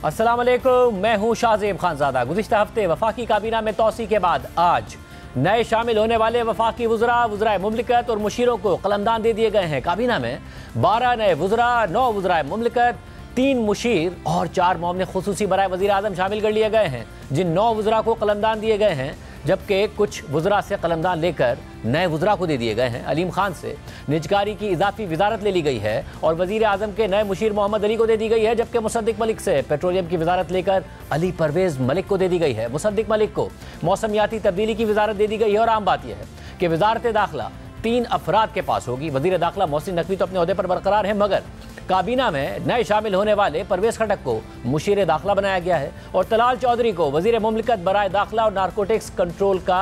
अस्सलाम वालेकुम, मैं हूँ शाहजेब खानजादा। गुज़िश्ता हफ्ते वफाकी काबीना में तौसी के बाद आज नए शामिल होने वाले वफाकी वज़राए मुमलिकत और मुशीरों को कलमदान दे दिए गए हैं। काबीना में 12 नए वज़रा, 9 वज़राए मुमलिकत, 3 मुशीर और 4 मामले खुसूसी बराए वज़ीर आज़म शामिल कर लिए गए हैं, जिन 9 वज़रा को कलमदान दिए गए हैं, जबकि कुछ वज़रा से कलमदान लेकर नए वज़रा को दे दिए गए हैं। अलीम खान से निजकारी की इजाफी वजारत ले ली गई है और वज़ीर आज़म के नए मुशीर मोहम्मद अली को दे दी गई है, जबकि मुसद्दिक मलिक से पेट्रोलियम की वजारत लेकर अली परवेज़ मलिक को दे दी गई है। मुसद्दिक मलिक को मौसमियाती तब्दीली की वजारत दे दी गई है और आम बात यह है कि वजारत दाखिला 3 अफराद के पास होगी। वज़ीर दाखिला मोहसिन नकवी तो अपने ओहदे पर बरकरार है, मगर काबीना में नए शामिल होने वाले परवेज़ खटक को मुशीर दाखिला बनाया गया है और तलाल चौधरी को वज़ीर मुमलिकत बराए दाखिला और नारकोटिक्स कंट्रोल का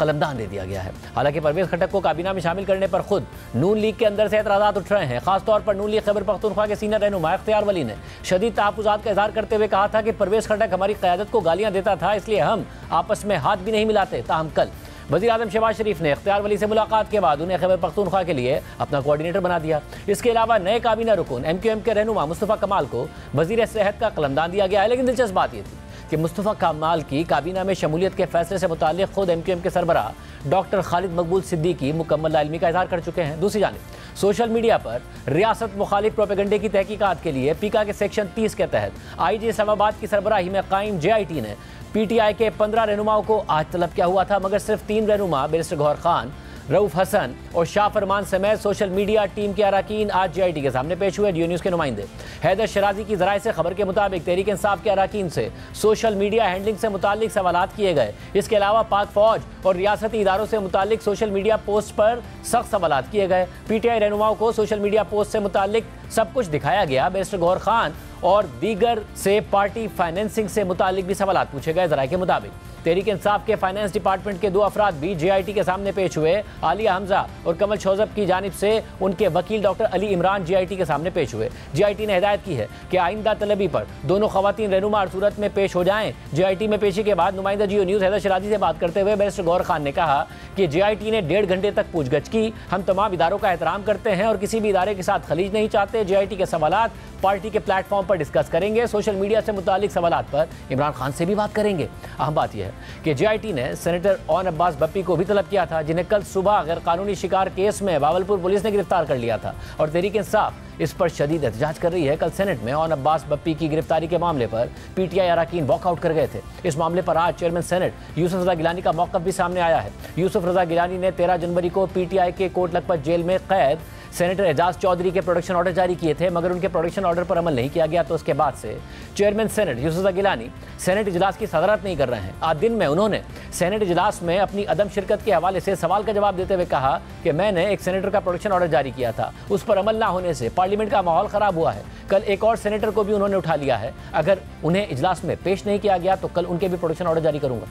कलमदान दे दिया गया है। हालांकि परवेज़ खटक को काबीना में शामिल करने पर खुद नून लीग के अंदर से एतराज़ात उठ रहे हैं। खासतौर पर नून लीग खैबर पख्तूनख्वा के सीनियर रहनुमा इख्तियार वली ने शदीद तहफ़्फ़ुज़ात का इज़हार करते हुए कहा था कि परवेज़ खटक हमारी क़यादत को गालियाँ देता था, इसलिए हम आपस में हाथ भी नहीं मिलाते। ताहम कल वज़ीर आज़म शहबाज शरीफ ने इख्तियार वली से मुलाकात के बाद उन्हें खैबर पख्तूनख्वा के लिए अपना कोऑर्डिनेटर बना दिया। इसके अलावा नए काबीना रुकन MQM के रहनुमा मुस्तफ़ा कमाल को वज़ीर सेहत का कलमदान दिया गया है। लेकिन दिलचस्प बात यह थी कि मुस्तफ़ा कमाल की काबीना में शमूलियत के फैसले से मुताल्लिक़ खुद MQM के सरबराह डॉक्टर खालिद मकबूल सिद्दीकी मुकम्मल लाइलमी का इज़हार कर चुके हैं। दूसरी जानिब सोशल मीडिया पर रियासत मुखालिफ प्रोपेगंडे की तहकीकात के लिए पीका के सेक्शन 30 के तहत IG इस्लामाबाद की सरबराही में कायम JIT ने PTI के 15 रहनुमाओं को आज तलब किया हुआ था, मगर सिर्फ 3 रहनुमा बैरिस्टर गौहर खान, रऊफ हसन और शाह फरमान समेत सोशल मीडिया टीम के अरकान आज JIT के सामने पेश हुए। DO न्यूज़ के नुमाइंदे हैदर शराजी की ज़राए से खबर के मुताबिक तहरीक इंसाफ के अरकान से सोशल मीडिया हैंडलिंग से मुताल्लिक सवालात किए गए। इसके अलावा पाक फौज और रियासती इदारों से मुताल्लिक सोशल मीडिया पोस्ट पर सख्त सवालात किए गए। PTI रहनुमाओं को सोशल मीडिया पोस्ट से मुताल्लिक सब कुछ दिखाया गया। बैरिस्टर गौहर खान और दीगर से पार्टी फाइनेंसिंग से मुताल्लिक भी सवालात पूछे गए। ज़राए के मुताबिक तहरीक इंसाफ के फाइनेंस डिपार्टमेंट के 2 अफराद भी JIT के सामने पेश हुए। आलिया हमजा और कमल शोजब की जानिब से उनके वकील डॉक्टर अली इमरान JIT के सामने पेश हुए। JIT ने हिदायत की है कि आइंदा तलबी पर दोनों खवातीन रहनुमा हर सूरत में पेश हो जाएं। JIT में पेशी के बाद नुमाइंदा DO न्यूज़ हैदर शराजी से बात करते हुए बैरिस्टर गौहर खान ने कहा कि JIT ने 1.5 घंटे तक पूछगछ की। हम तमाम इदारों का एहतराम करते हैं और किसी भी इदारे के साथ खलीज नहीं चाहते। JIT के सवालात पार्टी के प्लेटफॉर्म पर डिस्कस करेंगे। सोशल मीडिया से मुतालिक सवालात पर इमरान खान से भी बात करेंगे। अहम बात यह है कि JIT ने सेनेटर ओन अब्बास बप्पी को भी तलब किया था, जिन्हें कल सुबह गैर कानूनी शिकार केस में बावलपुर पुलिस ने गिरफ्तार कर लिया था और तहरीक इंसाफ इस पर शदीद एहतजाज कर रही है। कल सेनेट में ओन अब्बास बप्पी की गिरफ्तारी के मामले पर PTI अरकान वॉकआउट कर गए थे। इस मामले पर आज चेयरमैन सेनेट यूसुफ रजा गिलानी का मौक़िफ़ भी सामने आया है। यूसुफ रजा गिलानी ने 13 जनवरी को PTI के कोट लखपत जेल में कैद सेनेटर एजाज चौधरी के प्रोडक्शन ऑर्डर जारी किए थे, मगर उनके प्रोडक्शन ऑर्डर पर अमल नहीं किया गया। तो उसके बाद से चेयरमैन सेनेट यूसुफ रजा गिलानी सेनेट इजलास की सदरत नहीं कर रहे हैं। आज दिन में उन्होंने सेनेट इजलास में अपनी अदम शिरकत के हवाले से सवाल का जवाब देते हुए कहा कि मैंने एक सेनेटर का प्रोडक्शन ऑर्डर जारी किया था, उस पर अमल ना होने से पार्लियामेंट का माहौल ख़राब हुआ है। कल एक और सेनेटर को भी उन्होंने उठा लिया है। अगर उन्हें इजलास में पेश नहीं किया गया तो कल उनके भी प्रोडक्शन ऑर्डर जारी करूँगा।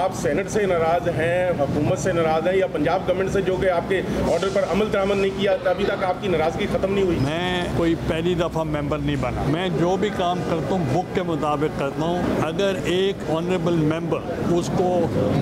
आप सेनेट से नाराज़ हैं, हुकूमत से नाराज़ हैं या पंजाब गवर्नमेंट से जो कि आपके ऑर्डर पर अमल दरामद नहीं किया, अभी तक आपकी नाराज़गी ख़त्म नहीं हुई? मैं कोई पहली दफ़ा मेंबर नहीं बना। मैं जो भी काम करता हूँ बुक के मुताबिक करता हूँ। अगर एक ऑनरेबल मेंबर उसको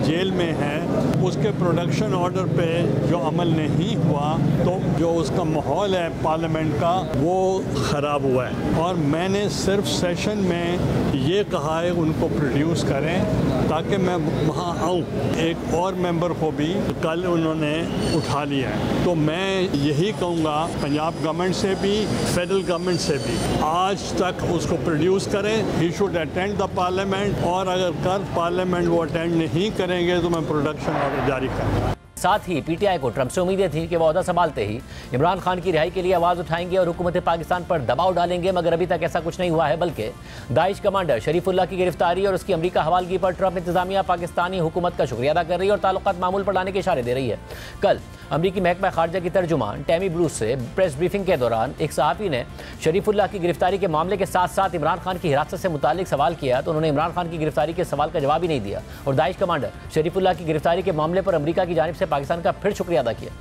जेल में है, उसके प्रोडक्शन ऑर्डर पे जो अमल नहीं हुआ तो जो उसका माहौल है पार्लियामेंट का वो ख़राब हुआ है। और मैंने सिर्फ सेशन में ये कहा है उनको प्रोड्यूस करें ताकि मैं वहाँ आऊँ। एक और मेंबर को भी कल उन्होंने उठा लिया है। तो मैं यही कहूँगा पंजाब गवर्नमेंट से भी फेडरल गवर्नमेंट से भी आज तक उसको प्रोड्यूस करें। He should attend the parliament और अगर कल पार्लियामेंट वो अटेंड नहीं करेंगे तो मैं प्रोडक्शन ऑर्डर जारी करूँगा। साथ ही PTI को ट्रंप से उम्मीदें थी कि वह ओहदा संभालते ही इमरान खान की रिहाई के लिए आवाज़ उठाएंगे और हुकूमत पाकिस्तान पर दबाव डालेंगे, मगर अभी तक ऐसा कुछ नहीं हुआ है। बल्कि दाइश कमांडर शरीफुल्लाह की गिरफ्तारी और उसकी अमरीका हवालगी पर ट्रंप इंतजामिया पाकिस्तानी हुकूमत का शुक्रिया अदा कर रही है और ताल्लुकात मामूल पर लाने के इशारे दे रही है। कल अमरीकी महकमा खारजा की तर्जुमान टैमी ब्रूस से प्रेस ब्रीफिंग के दौरान एक सहाफ़ी ने शरीफुल्लाह की गिरफ्तारी के मामले के साथ साथ इमरान खान की हिरासत से मुतालिक सवाल किया तो उन्होंने इमरान खान की गिरफ्तारी के सवाल का जवाब ही नहीं दिया और दाइश कमांडर शरीफुल्लाह की गिरफ्तारी के मामले पर अमरीका की जानिब से पाकिस्तान का फिर शुक्रिया अदा किया।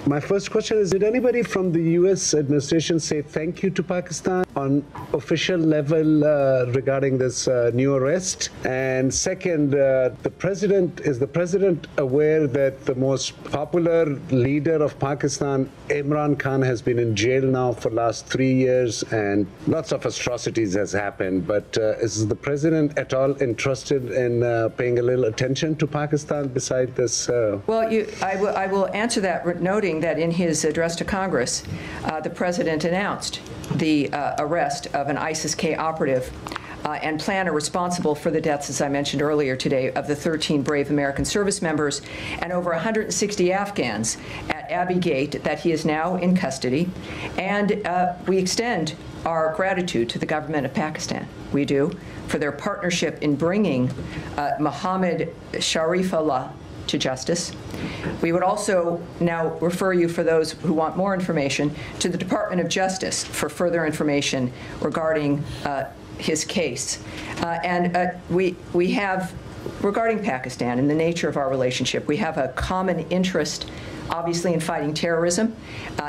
My first question is, did anybody from the U.S. administration say thank you to Pakistan on official level regarding this new arrest? And second, is the president aware that the most popular leader of Pakistan, Imran Khan, has been in jail now for last 3 years and lots of atrocities has happened? But is the president at all interested in paying a little attention to Pakistan beside this? Well, I will answer that, noting that in his address to Congress, the president announced the arrest of an ISIS-K operative and planner responsible for the deaths, as I mentioned earlier today, of the 13 brave American service members and over 160 Afghans at Abbey Gate, that he is now in custody. And we extend our gratitude to the government of Pakistan. We do, for their partnership in bringing Mohammed Sharifullah to justice. We would also now refer you, for those who want more information, to the Department of Justice for further information regarding his case. We have, regarding Pakistan and the nature of our relationship, we have a common interest, obviously, in fighting terrorism,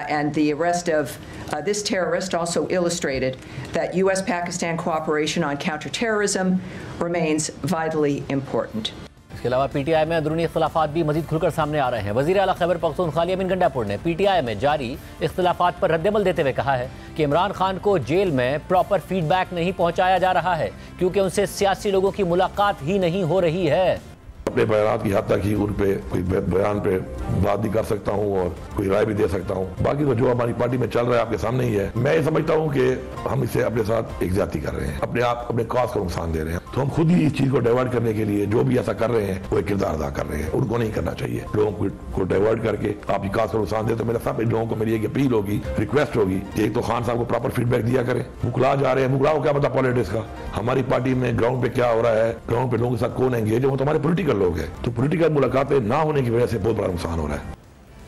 and the arrest of this terrorist also illustrated that U.S.-Pakistan cooperation on counterterrorism remains vitally important. इसके अलावा PTI में अंदरूनी इख्तिलाफात भी मजीद खुलकर सामने आ रहे हैं। वज़ीर आला खैबर पख्तूनख्वा अमीन गंडापुर ने पीटीआई में जारी इख्तिलाफात पर रद्दमल देते हुए कहा है कि इमरान खान को जेल में प्रॉपर फीडबैक नहीं पहुंचाया जा रहा है क्योंकि उनसे सियासी लोगों की मुलाकात ही नहीं हो रही है। अपने बयान की हद तक ही उन पे कोई बयान पे बात नहीं कर सकता हूँ और कोई राय भी दे सकता हूँ। बाकी तो जो हमारी पार्टी में चल रहा है आपके सामने ही है। मैं ये समझता हूँ कि हम इसे अपने साथ एक ज्यादती कर रहे हैं, अपने कॉज को नुकसान दे रहे हैं। तो हम खुद ही इस चीज को डाइवर्ट करने के लिए जो भी ऐसा कर रहे हैं वो एक किरदार अदा कर रहे हैं। उनको नहीं करना चाहिए। लोगों को डाइवर्ट करके आपकी कॉज को नुकसान दे। तो मेरा सब लोगों को मेरी एक अपील होगी, रिक्वेस्ट होगी कि एक तो खान साहब को प्रॉपर फीडबैक दिया करें। मुकला जा रहे हैं, मुकला को क्या पता पॉलिटिक्स का। हमारी पार्टी में ग्राउंड पे क्या हो रहा है, ग्राउंड पे लोगों के साथ कौन एंगेज है, वो तो हमारे पोलिटिकल लोग हैं। तो पोलिटिकल मुलाकातें ना होने की वजह से बहुत बड़ा नुकसान हो रहा है।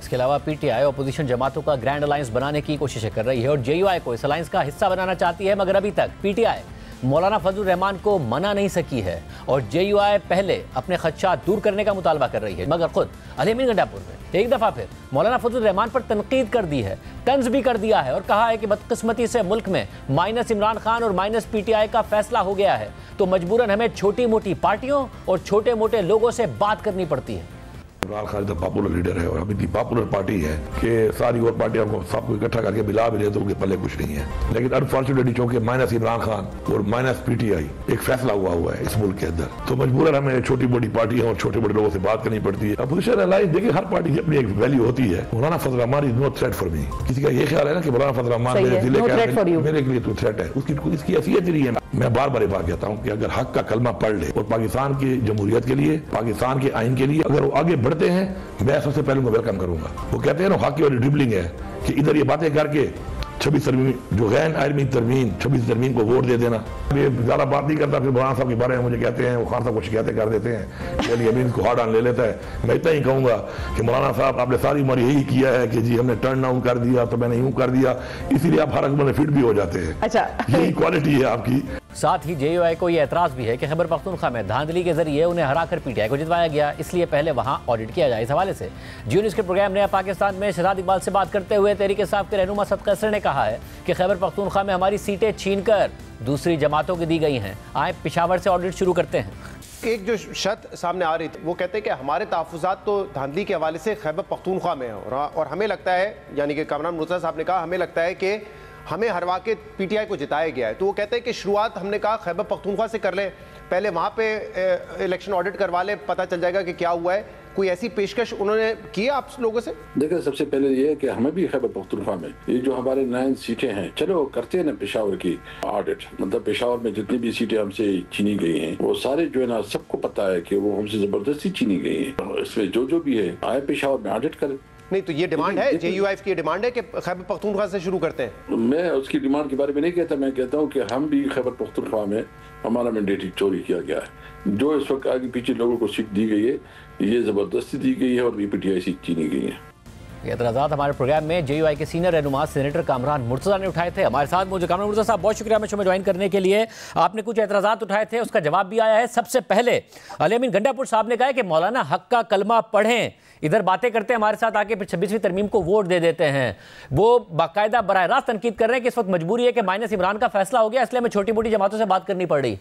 इसके अलावा पीटीआई अपोजिशन जमातों का ग्रैंड अलायंस बनाने की कोशिशें कर रही है और जेयूआई को इस अलायंस का हिस्सा बनाना चाहती है, मगर अभी तक पीटीआई मौलाना फजलुर रहमान को मना नहीं सकी है और जेयूआई पहले अपने खदशात दूर करने का मुतालबा कर रही है, मगर खुद अमीन गंडापुर ने एक दफा फिर मौलाना फजलुर रहमान पर तनकीद कर दी है, तंज भी कर दिया है और कहा है कि बदकिस्मती से मुल्क में माइनस इमरान खान और माइनस पीटीआई का फैसला हो गया है, तो मजबूरन हमें छोटी मोटी पार्टियों और छोटे मोटे लोगों से बात करनी पड़ती है। इमरान खान पॉपुलर लीडर है और अभी इतनी पॉपुलर पार्टी है कि सारी और पार्टियों को सबको इकट्ठा करके मिला भी ले तो उनके पल्ले कुछ नहीं है। लेकिन अनफॉर्चुनेटली चूंकि माइनस इमरान खान और माइनस पीटीआई एक फैसला हुआ है इस मुल्क के अंदर, तो मजबूरन हमें छोटी मोटी पार्टियों और छोटे बड़े लोगों से बात करनी पड़ती है। अपोजिशन अलायंस देखिए, हर पार्टी की अपनी एक वैल्यू होती है। Maulana Fazal Rahman is no threat for me. किसी का ये ख्याल है ना कि मौलाना फजल रहमान मेरे जिले का मेरे लिए तो थ्रेट है, इसकी हैसियत नहीं है। मैं बार बार ये बात कहता हूँ कि अगर हक का कलमा पढ़ ले और पाकिस्तान की जमहूरियत के लिए, पाकिस्तान के आइन के लिए अगर वो आगे बढ़ते हैं, मैं सबसे पहले उनको वेलकम करूंगा। वो कहते हैं ना हक की ड्रिबलिंग है कि इधर ये बातें करके 26 तरमीम जो गैर आइलमी तरमीम 26 तरमीम को वोट दे देना। ये ज्यादा बात नहीं करता, फिर मौलाना साहब के बारे में मुझे कहते हैं वो खान साहब को शिकायतें कर देते हैं, चलिए अमीन को हार्ड ऑन ले लेता है। मैं इतना ही कहूंगा कि मौलाना साहब आपने सारी उम्र यही किया है कि जी हमने टर्न डाउन कर दिया तो मैंने यूं कर दिया, इसीलिए आप हर अकबर में फिट भी हो जाते हैं। अच्छा, यही क्वालिटी है आपकी। साथ ही जेयूआई को यह एतराज भी है कि खैबर पख्तूनख्वा में धांधली के जरिए उन्हें हराकर पीटीआई को जितवाया गया, इसलिए पहले वहां ऑडिट किया जाए। इस हवाले से जियो न्यूज़ के प्रोग्राम नया पाकिस्तान में शहजाद इकबाल से बात करते हुए तहरीक इंसाफ के रहनुमा सदका असर ने कहा है कि खैबर पख्तूनख्वा में हमारी सीटें छीनकर दूसरी जमातों को दी गई हैं, आए पिशावर से ऑडिट शुरू करते हैं। एक जो शर्त सामने आ रही थी वो कहते हैं कि हमारे तहफ़्फ़ुज़ात तो धांधली के हवाले से खैबर पख्तूनख्वा में है और हमें लगता है, यानी कि कामरान मुर्तज़ा साहब ने कहा, हमें लगता है कि हमें हरवा के पीटीआई को जिताया गया है। तो वो कहते हैं कि शुरुआत हमने कहा खैबर पख्तूनख्वा से कर लें, पहले वहाँ पे इलेक्शन ऑडिट करवा लें, पता चल जाएगा कि क्या हुआ है। कोई ऐसी पेशकश उन्होंने की आप लोगों से? देखिए, सबसे पहले ये है कि हमें भी खैबर पख्तूनख्वा में ये जो हमारे 9 सीटें हैं, चलो करते हैं ना पेशावर की ऑडिट। मतलब पेशावर में जितनी भी सीटें हमसे छीनी गई हैं वो सारे जो है ना सबको पता है कि वो हमसे जबरदस्ती छीनी गई हैं। इसमें जो भी है आए पेशावर में ऑडिट करें। नहीं तो ये डिमांड है, जेयूआईएफ की डिमांड है कि खैबर पख्तूनख्वा से शुरू करते हैं। मैं उसकी डिमांड के बारे में नहीं कहता, मैं कहता हूँ कि हम भी खैबर पख्तूनख्वा में हमारा मैंडेट चोरी किया गया है। जो इस वक्त आगे पीछे लोगों को सीट दी गई है ये जबरदस्ती दी गई है और पीटीआई सीट छीनी गई है। ये एतराज़ात हमारे प्रोग्राम में JUI के सीनियर रहनुमा सेनेटर कामरान मुर्तज़ा ने उठाए थे। हमारे साथ मौजूद कामरान मुर्तज़ा साहब, बहुत शुक्रिया हमें शो में ज्वाइन करने के लिए। आपने कुछ एतराज़ात उठाए थे, उसका जवाब भी आया है। सबसे पहले अली अमीन गंडापुर साहब ने कहा कि मौलाना हक का कलमा पढ़ें, इधर बातें करते हैं हमारे साथ आके, फिर 26वीं तरमीम को वोट दे देते हैं। वो बाकायदा बराह रास्त तनकीद कर रहे हैं कि इस वक्त मजबूरी है कि माइनस इमरान का फैसला हो गया, इसलिए हमें छोटी मोटी जमातों से बात करनी पड़ रही।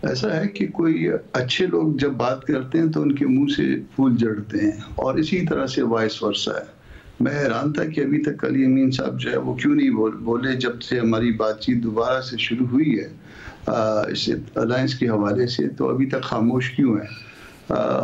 ऐसा है कि कोई अच्छे लोग जब बात करते हैं तो उनके मुंह से फूल जड़ते हैं, और इसी तरह से वाइस वर्सा है। मैं हैरान था कि अभी तक अली अमीन साहब जो है वो क्यों नहीं बोले जब से हमारी बातचीत दोबारा से शुरू हुई है इस अलायंस के हवाले से, तो अभी तक खामोश क्यों है।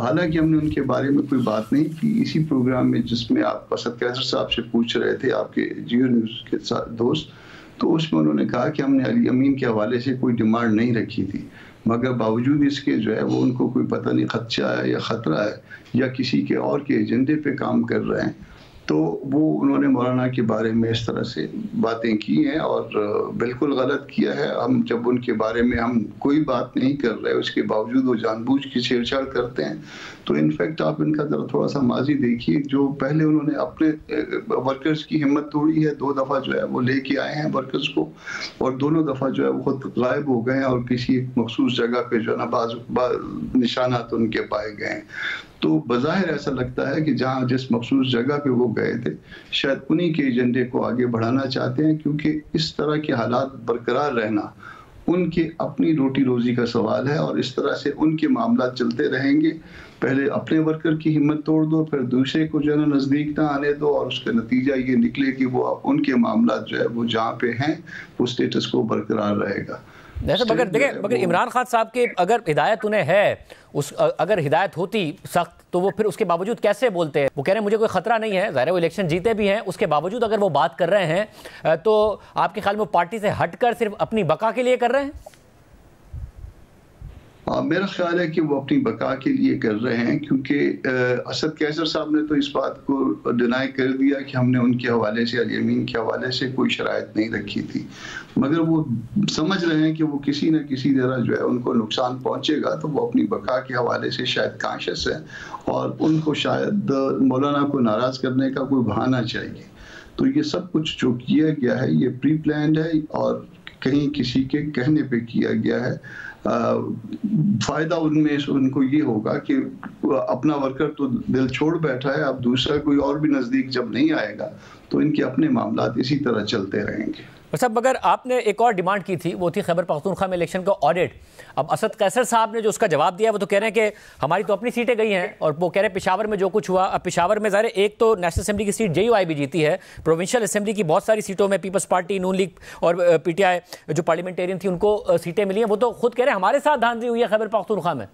हालांकि हमने उनके बारे में कोई बात नहीं की इसी प्रोग्राम में जिसमें आप असद कैसर साहब से पूछ रहे थे, आपके जियो न्यूज़ के साथ दोस्त, तो उसमें उन्होंने कहा कि हमने अली अमीन के हवाले से कोई डिमांड नहीं रखी थी, मगर बावजूद इसके जो है वो उनको कोई पता नहीं खदशा है या ख़तरा है या किसी के और के एजेंडे पे काम कर रहे हैं, तो वो उन्होंने मौलाना के बारे में इस तरह से बातें की हैं और बिल्कुल गलत किया है। हम जब उनके बारे में हम कोई बात नहीं कर रहे, उसके बावजूद वो जानबूझ के छेड़छाड़ करते हैं। तो इनफैक्ट आप इनका जरा थोड़ा सा माजी देखिए, जो पहले उन्होंने अपने वर्कर्स की हिम्मत तोड़ी है, 2 दफ़ा जो है वो लेके आए हैं वर्कर्स को, और दोनों दफ़ा जो है वो खुद गायब हो गए हैं और किसी एक मखसूस जगह पे जो है ना निशानात उनके पाए गए हैं। तो बज़ाहिर ऐसा लगता है कि जहाँ जिस मखसूस जगह पे वो गए थे शायद उन्हीं के एजेंडे को आगे बढ़ाना चाहते हैं, क्योंकि इस तरह के हालात बरकरार रहना उनके अपनी रोटी रोजी का सवाल है और इस तरह से उनके मामला चलते रहेंगे। पहले अपने वर्कर की हिम्मत तोड़ दो, फिर दूसरे को जो है ना नज़दीक ना आने दो, और उसका नतीजा ये निकले कि वो उनके मामला जो है वो जहाँ पे हैं वो स्टेटस को बरकरार रहेगा। मगर देखिए, मगर इमरान खान साहब की अगर हिदायत उन्हें है, अगर हिदायत होती सख्त, तो वो फिर उसके बावजूद कैसे बोलते हैं? वो कह रहे हैं मुझे कोई खतरा नहीं है, ज़ाहिर है वो इलेक्शन जीते भी हैं, उसके बावजूद अगर वो बात कर रहे हैं तो आपके ख्याल में वो पार्टी से हटकर सिर्फ अपनी बका के लिए कर रहे हैं? मेरा ख्याल है कि वो अपनी बका के लिए कर रहे हैं, क्योंकि असद कैसर साहब ने तो इस बात को डिनाई कर दिया कि हमने उनके हवाले से, अली अमीन के हवाले से कोई शराइत नहीं रखी थी, मगर वो समझ रहे हैं कि वो किसी न किसी तरह जो है उनको नुकसान पहुंचेगा, तो वो अपनी बका के हवाले से शायद कॉन्शियस है और उनको शायद मौलाना को नाराज करने का कोई बहाना चाहिए। तो ये सब कुछ जो किया गया है ये प्री प्लान्ड है और कहीं किसी के कहने पे किया गया है। फायदा उनमें उनको ये होगा कि अपना वर्कर तो दिल छोड़ बैठा है, अब दूसरा कोई और भी नजदीक जब नहीं आएगा तो इनके अपने मामलात इसी तरह चलते रहेंगे। सब मगर आपने एक और डिमांड की थी, वो थी खैबर पख्तूनख्वा में इलेक्शन का ऑडिट। अब असद कैसर साहब ने जो उसका जवाब दिया वो तो कह रहे हैं कि हमारी तो अपनी सीटें गई हैं, और वो कह रहे हैं पेशावर में जो कुछ हुआ, अब पेशावर में ज़ाहिर एक तो नेशनल असेंबली की सीट JUI भी जीती है, प्रोविंशियल असेंबली की बहुत सारी सीटों में पीपल्स पार्टी, नून लीग और PTI जो पार्लियामेंटेरियन थी उनको सीटें मिली हैं। वो तो खुद कह रहे हैं हमारे साथ धांधली हुई है खैबर पख्तूनख्वा में।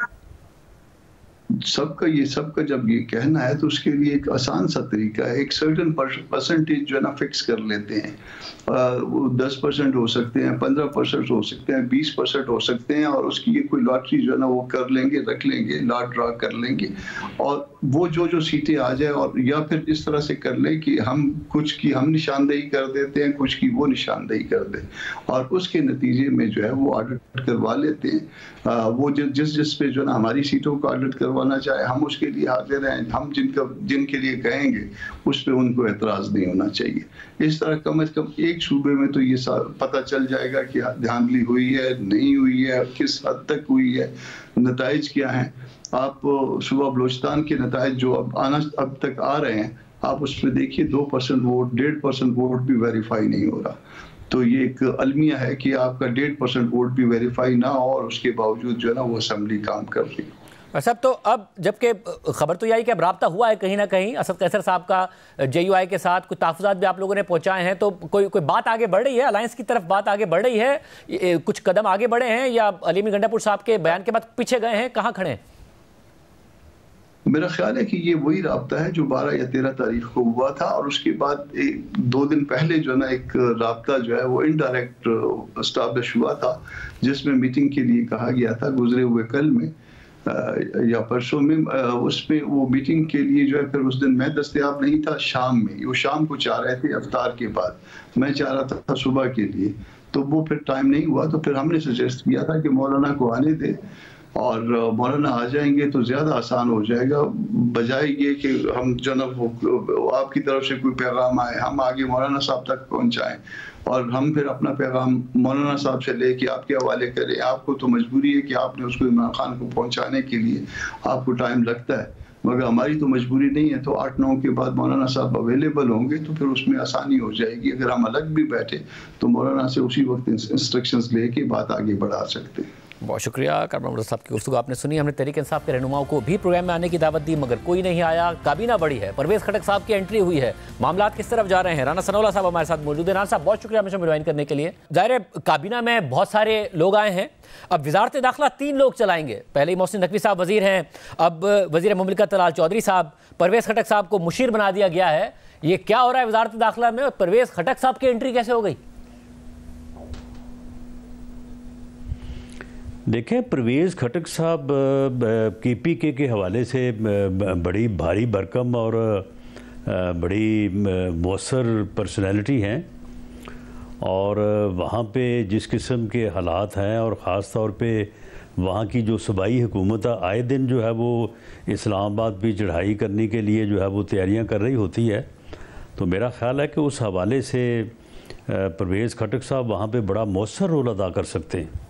सबका जब ये कहना है तो उसके लिए एक आसान सा तरीका है, एक सर्टेन परसेंटेज जो है ना फिक्स कर लेते हैं। वो 10% हो सकते हैं, 15% हो सकते हैं, 20% हो सकते हैं, और उसकी ये कोई लॉटरी जो है ना वो कर लेंगे, रख लेंगे, लॉट ड्रा कर लेंगे, और वो जो सीटें आ जाए, और या फिर इस तरह से कर लें कि हम कुछ की हम निशानदेही कर देते हैं, कुछ की वो निशानदेही कर दें, और उसके नतीजे में जो है वो ऑडिट करवा लेते हैं। वो जिस पे जो है ना हमारी सीटों को ऑडिट करवाना चाहे हम उसके लिए हाजिर हैं, हम जिनके लिए कहेंगे उस पर उनको एतराज़ नहीं होना चाहिए। इस तरह कम से कम एक सूबे में तो ये पता चल जाएगा कि धांधली हुई है, नहीं हुई है, किस हद तक हुई है, नताइज क्या हैं। आप सुबह बलोचिस्तान के नताइज जो अब तक आ रहे हैं, आप उसमें देखिए 2% वोट, 1.5% वोट भी वेरीफाई नहीं हो रहा। तो ये एक अलमिया है कि आपका 1.5% वोट भी वेरीफाई ना हो और उसके बावजूद जो है ना वो असेंबली काम कर रही हो। सब तो अब जबकि खबर तो यही कि अब राब्ता हुआ है कहीं ना कहीं असद कैसर साहब का JUI के साथ, कुछ तहफ़्फ़ुज़ात भी आप लोगों ने पहुंचाए हैं, तो कोई बात आगे बढ़ रही है, अलायंस की तरफ बात आगे बढ़ रही है, कुछ कदम आगे बढ़े हैं, या अली अमीन गंडापुर साहब के बयान के बाद पीछे गए हैं, कहाँ खड़े हैं? मेरा ख्याल है कि ये वही राब्ता है जो 12 या 13 तारीख को हुआ था, और उसके बाद 2 दिन पहले जो है ना एक राब्ता जो है वो इनडायरेक्ट एस्टैब्लिश हुआ था, जिसमें मीटिंग के लिए कहा गया था गुजरे हुए कल में या परसों में। उसमें वो मीटिंग के लिए जो है फिर उस दिन मैं दस्तयाब नहीं था, शाम में वो शाम को चाह रहे थे अफ्तार के बाद, मैं चाह रहा था सुबह के लिए, तो वो फिर टाइम नहीं हुआ। तो फिर हमने सजेस्ट किया था कि मौलाना को आने दे, और मौलाना आ जाएंगे तो ज़्यादा आसान हो जाएगा, बजाय ये कि हम जो ना आपकी तरफ से कोई पैगाम आए हम आगे मौलाना साहब तक पहुंचाएं और हम फिर अपना पैगाम मौलाना साहब से लेके आपके हवाले करें। आपको तो मजबूरी है कि आपने उसको इमरान खान को पहुंचाने के लिए आपको टाइम लगता है, मगर हमारी तो मजबूरी नहीं है। तो 8-9 के बाद मौलाना साहब अवेलेबल होंगे तो फिर उसमें आसानी हो जाएगी। अगर हम अलग भी बैठे तो मौलाना से उसी वक्त इंस्ट्रक्शंस लेके बात आगे बढ़ा सकते हैं। बहुत शुक्रिया कामरान मुर्तज़ा साहब की गुफ्तगू आपने सुनी। हमने तहरीक इंसाफ के रहनुमाओं को भी प्रोग्राम में आने की दावत दी मगर कोई नहीं आया। काबीना बड़ी है, परवेज़ खटक साहब की एंट्री हुई है, मामला किस तरफ जा रहे हैं। राना सनाउल्लाह साहब हमारे साथ मौजूद है। राना साहब बहुत शुक्रिया हमें ज्वाइन करने के लिए। ज़ाहिर है काबीना में बहुत सारे लोग आए हैं, अब वजारत दाखिला 3 लोग चलाएंगे। पहले ही मोहसिन नकवी साहब वजीर हैं, अब वजीर मुमलिकत तलाल चौधरी साहब, परवेज़ खटक साहब को मुशीर बना दिया गया है। ये क्या हो रहा है वजारत दाखिला में और परवेज़ खटक साहब की एंट्री कैसे हो गई? देखें, परवेज़ खटक साहब KPK के हवाले से बड़ी भारी भरकम और बड़ी मौसर पर्सनैलिटी हैं और वहाँ पे जिस किस्म के हालात हैं और ख़ास तौर पे वहाँ की जो सूबाई हुकूमत आए दिन जो है वो इस्लामाबाद भी चढ़ाई करने के लिए जो है वो तैयारियाँ कर रही होती है। तो मेरा ख़्याल है कि उस हवाले से परवेज़ खटक साहब वहाँ पे बड़ा मौसर रोल अदा कर सकते हैं।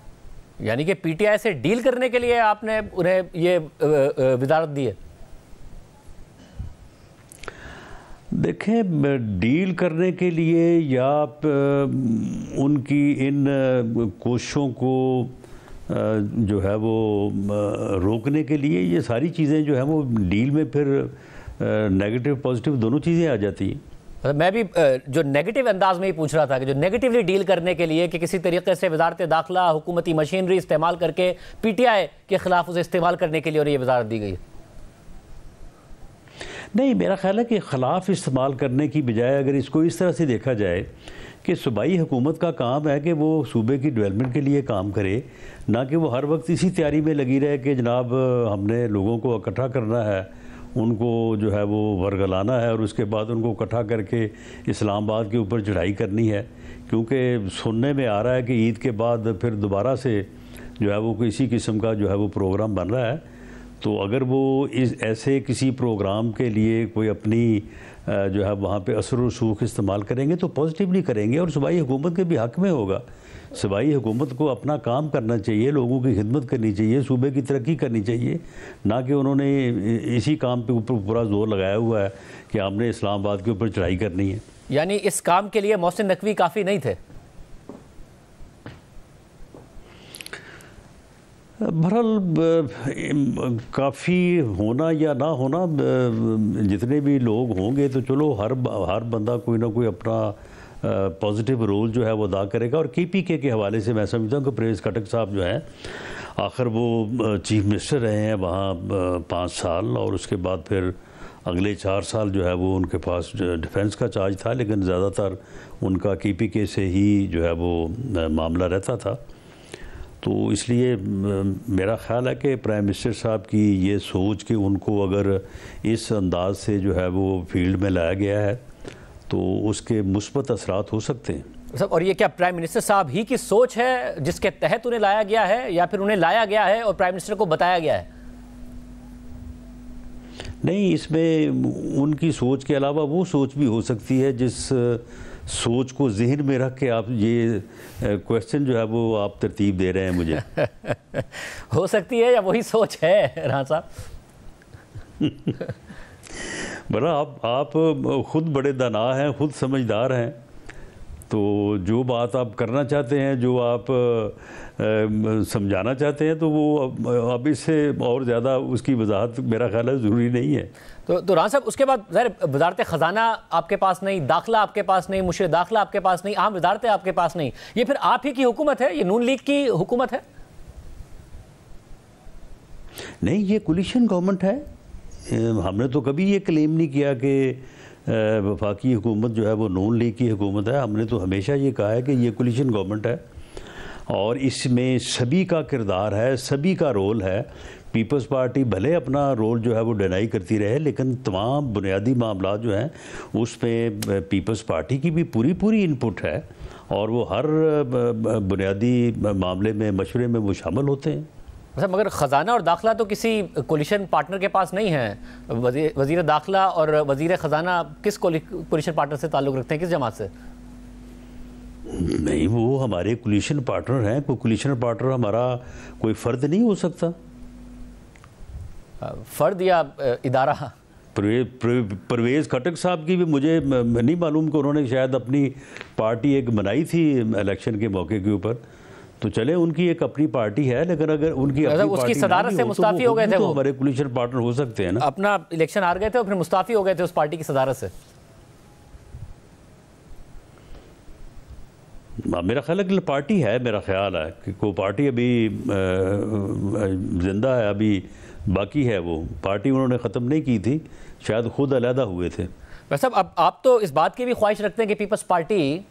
यानी कि PTI से डील करने के लिए आपने उन्हें ये वजारत दी है? देखें, डील करने के लिए या उनकी इन कोशिशों को जो है वो रोकने के लिए, ये सारी चीज़ें जो है वो डील में फिर नेगेटिव पॉजिटिव दोनों चीज़ें आ जाती हैं। मैं भी जो नेगेटिव अंदाज में ही पूछ रहा था कि जो नेगेटिवली डील करने के लिए कि किसी तरीके से वजारत दाखिला हुकूमती मशीनरी इस्तेमाल करके PTI के खिलाफ उसे इस्तेमाल करने के लिए और ये वजारत दी गई। नहीं, मेरा ख्याल है कि ख़िलाफ़ इस्तेमाल करने की बजाय अगर इसको इस तरह से देखा जाए कि सूबाई हुकूमत का काम है कि वो सूबे की डेवलपमेंट के लिए काम करे, ना कि वो हर वक्त इसी तैयारी में लगी रहे कि जनाब हमने लोगों को इकट्ठा करना है, उनको जो है वो वर्गलाना है और उसके बाद उनको इकट्ठा करके इस्लामाबाद के ऊपर चढ़ाई करनी है। क्योंकि सुनने में आ रहा है कि ईद के बाद फिर दोबारा से जो है वो किसी किस्म का जो है वो प्रोग्राम बन रहा है। तो अगर वो इस ऐसे किसी प्रोग्राम के लिए कोई अपनी जो है वहाँ पे असर व रसूख इस्तेमाल करेंगे तो पॉजिटिवली करेंगे और सूबाई हुकूमत के भी हक़ में होगा। सूबाई हुकूमत को अपना काम करना चाहिए, लोगों की खिदमत करनी चाहिए, सूबे की तरक्की करनी चाहिए, ना कि उन्होंने इसी काम पे ऊपर पूरा जोर लगाया हुआ है कि हमने इस्लामाबाद के ऊपर चढ़ाई करनी है। यानी इस काम के लिए मोहसिन नकवी काफ़ी नहीं थे? बहरहाल काफ़ी होना या ना होना, जितने भी लोग होंगे तो चलो हर बंदा कोई ना कोई अपना पॉजिटिव रोल जो है वो अदा करेगा। और KPK के हवाले से मैं समझता हूँ कि परवेज़ खटक साहब जो हैं आखिर वो चीफ मिनिस्टर रहे हैं वहाँ 5 साल और उसके बाद फिर अगले 4 साल जो है वो उनके पास डिफेंस का चार्ज था, लेकिन ज़्यादातर उनका KPK से ही जो है वो मामला रहता था। तो इसलिए मेरा ख़्याल है कि प्राइम मिनिस्टर साहब की ये सोच कि उनको अगर इस अंदाज से जो है वो फील्ड में लाया गया है तो उसके मुस्बत असरात हो सकते हैं। और ये क्या प्राइम मिनिस्टर साहब ही की सोच है जिसके तहत उन्हें लाया गया है या फिर उन्हें लाया गया है और प्राइम मिनिस्टर को बताया गया है? नहीं, इसमें उनकी सोच के अलावा वो सोच भी हो सकती है जिस सोच को जहन में रख के आप ये क्वेश्चन जो है वो आप तरतीब दे रहे हैं मुझे। हो सकती है या वही सोच है राना साहब? बड़ा आप खुद बड़े दाना हैं, खुद समझदार हैं, तो जो बात आप करना चाहते हैं, जो आप समझाना चाहते हैं, तो वो अब इससे और ज़्यादा उसकी वजाहत मेरा ख्याल है ज़रूरी नहीं है। तो राना साहब उसके बाद ज़ाहिर वजारत ख़जाना आपके पास नहीं, दाखिला आपके पास नहीं, मुशीर दाखिला आपके पास नहीं, आम वजारतें आपके पास नहीं, ये फिर आप ही की हुकूमत है? ये नून लीग की हुकूमत है? नहीं, ये कोलिशन गवर्नमेंट है। हमने तो कभी ये क्लेम नहीं किया कि वफाकी हुकूमत जो है वो नून लीग की हुकूमत है। हमने तो हमेशा ये कहा है कि ये कोलिशन गवर्नमेंट है और इसमें सभी का किरदार है, सभी का रोल है। पीपल्स पार्टी भले अपना रोल जो है वो डिनाई करती रहे, लेकिन तमाम बुनियादी मामला जो हैं उसमें पीपल्स पार्टी की भी पूरी इनपुट है और वो हर बुनियादी मामले में मशवरे में वो शामिल होते हैं। मगर ख़जाना और दाखिला तो किसी कोलिशन पार्टनर के पास नहीं है। वज़ीर दाखिला और वज़ीर ख़जाना किस कोलिशन पार्टनर से ताल्लुक़ रखते हैं, किस जमात से? नहीं, वो हमारे कोलिशन पार्टनर हैं। कोई कोलिशन पार्टनर हमारा कोई फ़र्द नहीं हो सकता। फ़र्द या इदारा? परवेज़ खटक साहब की भी मुझे नहीं मालूम कि उन्होंने शायद अपनी पार्टी एक बनाई थी इलेक्शन के मौके के ऊपर, तो चले उनकी एक अपनी पार्टी है, लेकिन अगर उनकी अपनी उसकी पार्टी सदारत से मुस्ताफ़ी हो गए थे, वो हमारे कोलिशन पार्टनर हो सकते हैं ना। अपना इलेक्शन हार गए थे और फिर मुस्ताफ़ी हो गए थे उस पार्टी की सदारत से। मेरा ख्याल है कि पार्टी है, मेरा ख्याल है कि कोई पार्टी अभी जिंदा है, अभी बाकी है। वो पार्टी उन्होंने ख़त्म नहीं की थी, शायद खुद अलहदा हुए थे। वैसे अब आप तो इस बात की भी ख्वाहिश रखते हैं कि पीपल्स पार्टी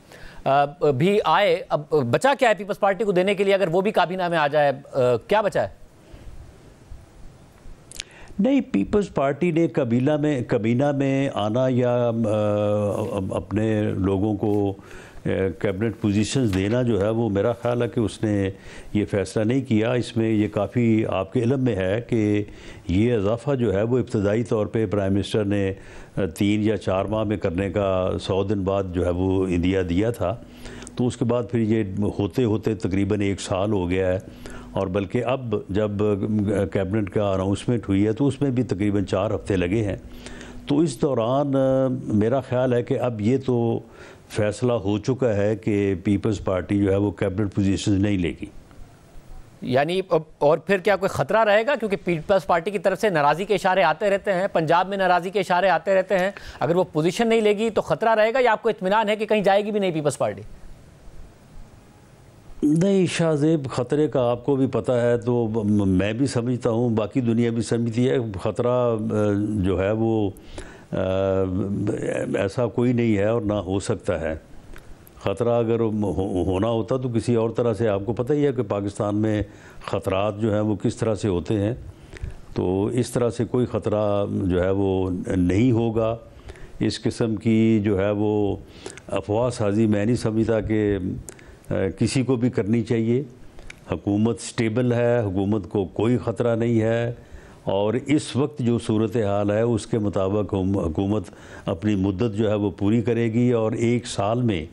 भी आए। अब बचा क्या है पीपल्स पार्टी को देने के लिए, अगर वो भी काबीना में आ जाए, क्या बचा है? नहीं, पीपल्स पार्टी ने कबीना में आना या अपने लोगों को कैबिनेट पोजीशंस देना जो है, वो मेरा ख्याल है कि उसने ये फ़ैसला नहीं किया। इसमें ये काफ़ी आपके इल्म में है कि ये इजाफ़ा जो है वो इब्तदाई तौर पे प्राइम मिनिस्टर ने 3 या 4 माह में करने का 100 दिन बाद जो है वो इंदिया दिया था। तो उसके बाद फिर ये होते होते तकरीबन 1 साल हो गया है, और बल्कि अब जब कैबिनेट का अनाउंसमेंट हुई है तो उसमें भी तकरीबन 4 हफ्ते लगे हैं। तो इस दौरान मेरा ख्याल है कि अब ये तो फैसला हो चुका है कि पीपल्स पार्टी जो है वो कैबिनेट पोजीशन नहीं लेगी। यानी और फिर क्या कोई ख़तरा रहेगा, क्योंकि पीपल्स पार्टी की तरफ से नाराज़ी के इशारे आते रहते हैं, पंजाब में नाराज़ी के इशारे आते रहते हैं, अगर वो पोजीशन नहीं लेगी तो ख़तरा रहेगा, या आपको इत्मीनान है कि कहीं जाएगी भी नहीं पीपल्स पार्टी? नहीं शाहजेब, ख़तरे का आपको भी पता है, तो मैं भी समझता हूँ, बाकी दुनिया भी समझती है। ख़तरा जो है वो ऐसा कोई नहीं है और ना हो सकता है। ख़तरा अगर होना होता तो किसी और तरह से, आपको पता ही है कि पाकिस्तान में ख़तरात जो हैं वो किस तरह से होते हैं, तो इस तरह से कोई ख़तरा जो है वो नहीं होगा। इस किस्म की जो है वो अफवाह साजी मैं नहीं समझता कि किसी को भी करनी चाहिए। हुकूमत स्टेबल है, हुकूमत को कोई ख़तरा नहीं है, और इस वक्त जो सूरत हाल है उसके मुताबिक हुकूमत अपनी मुद्दत जो है वो पूरी करेगी। और 1 साल में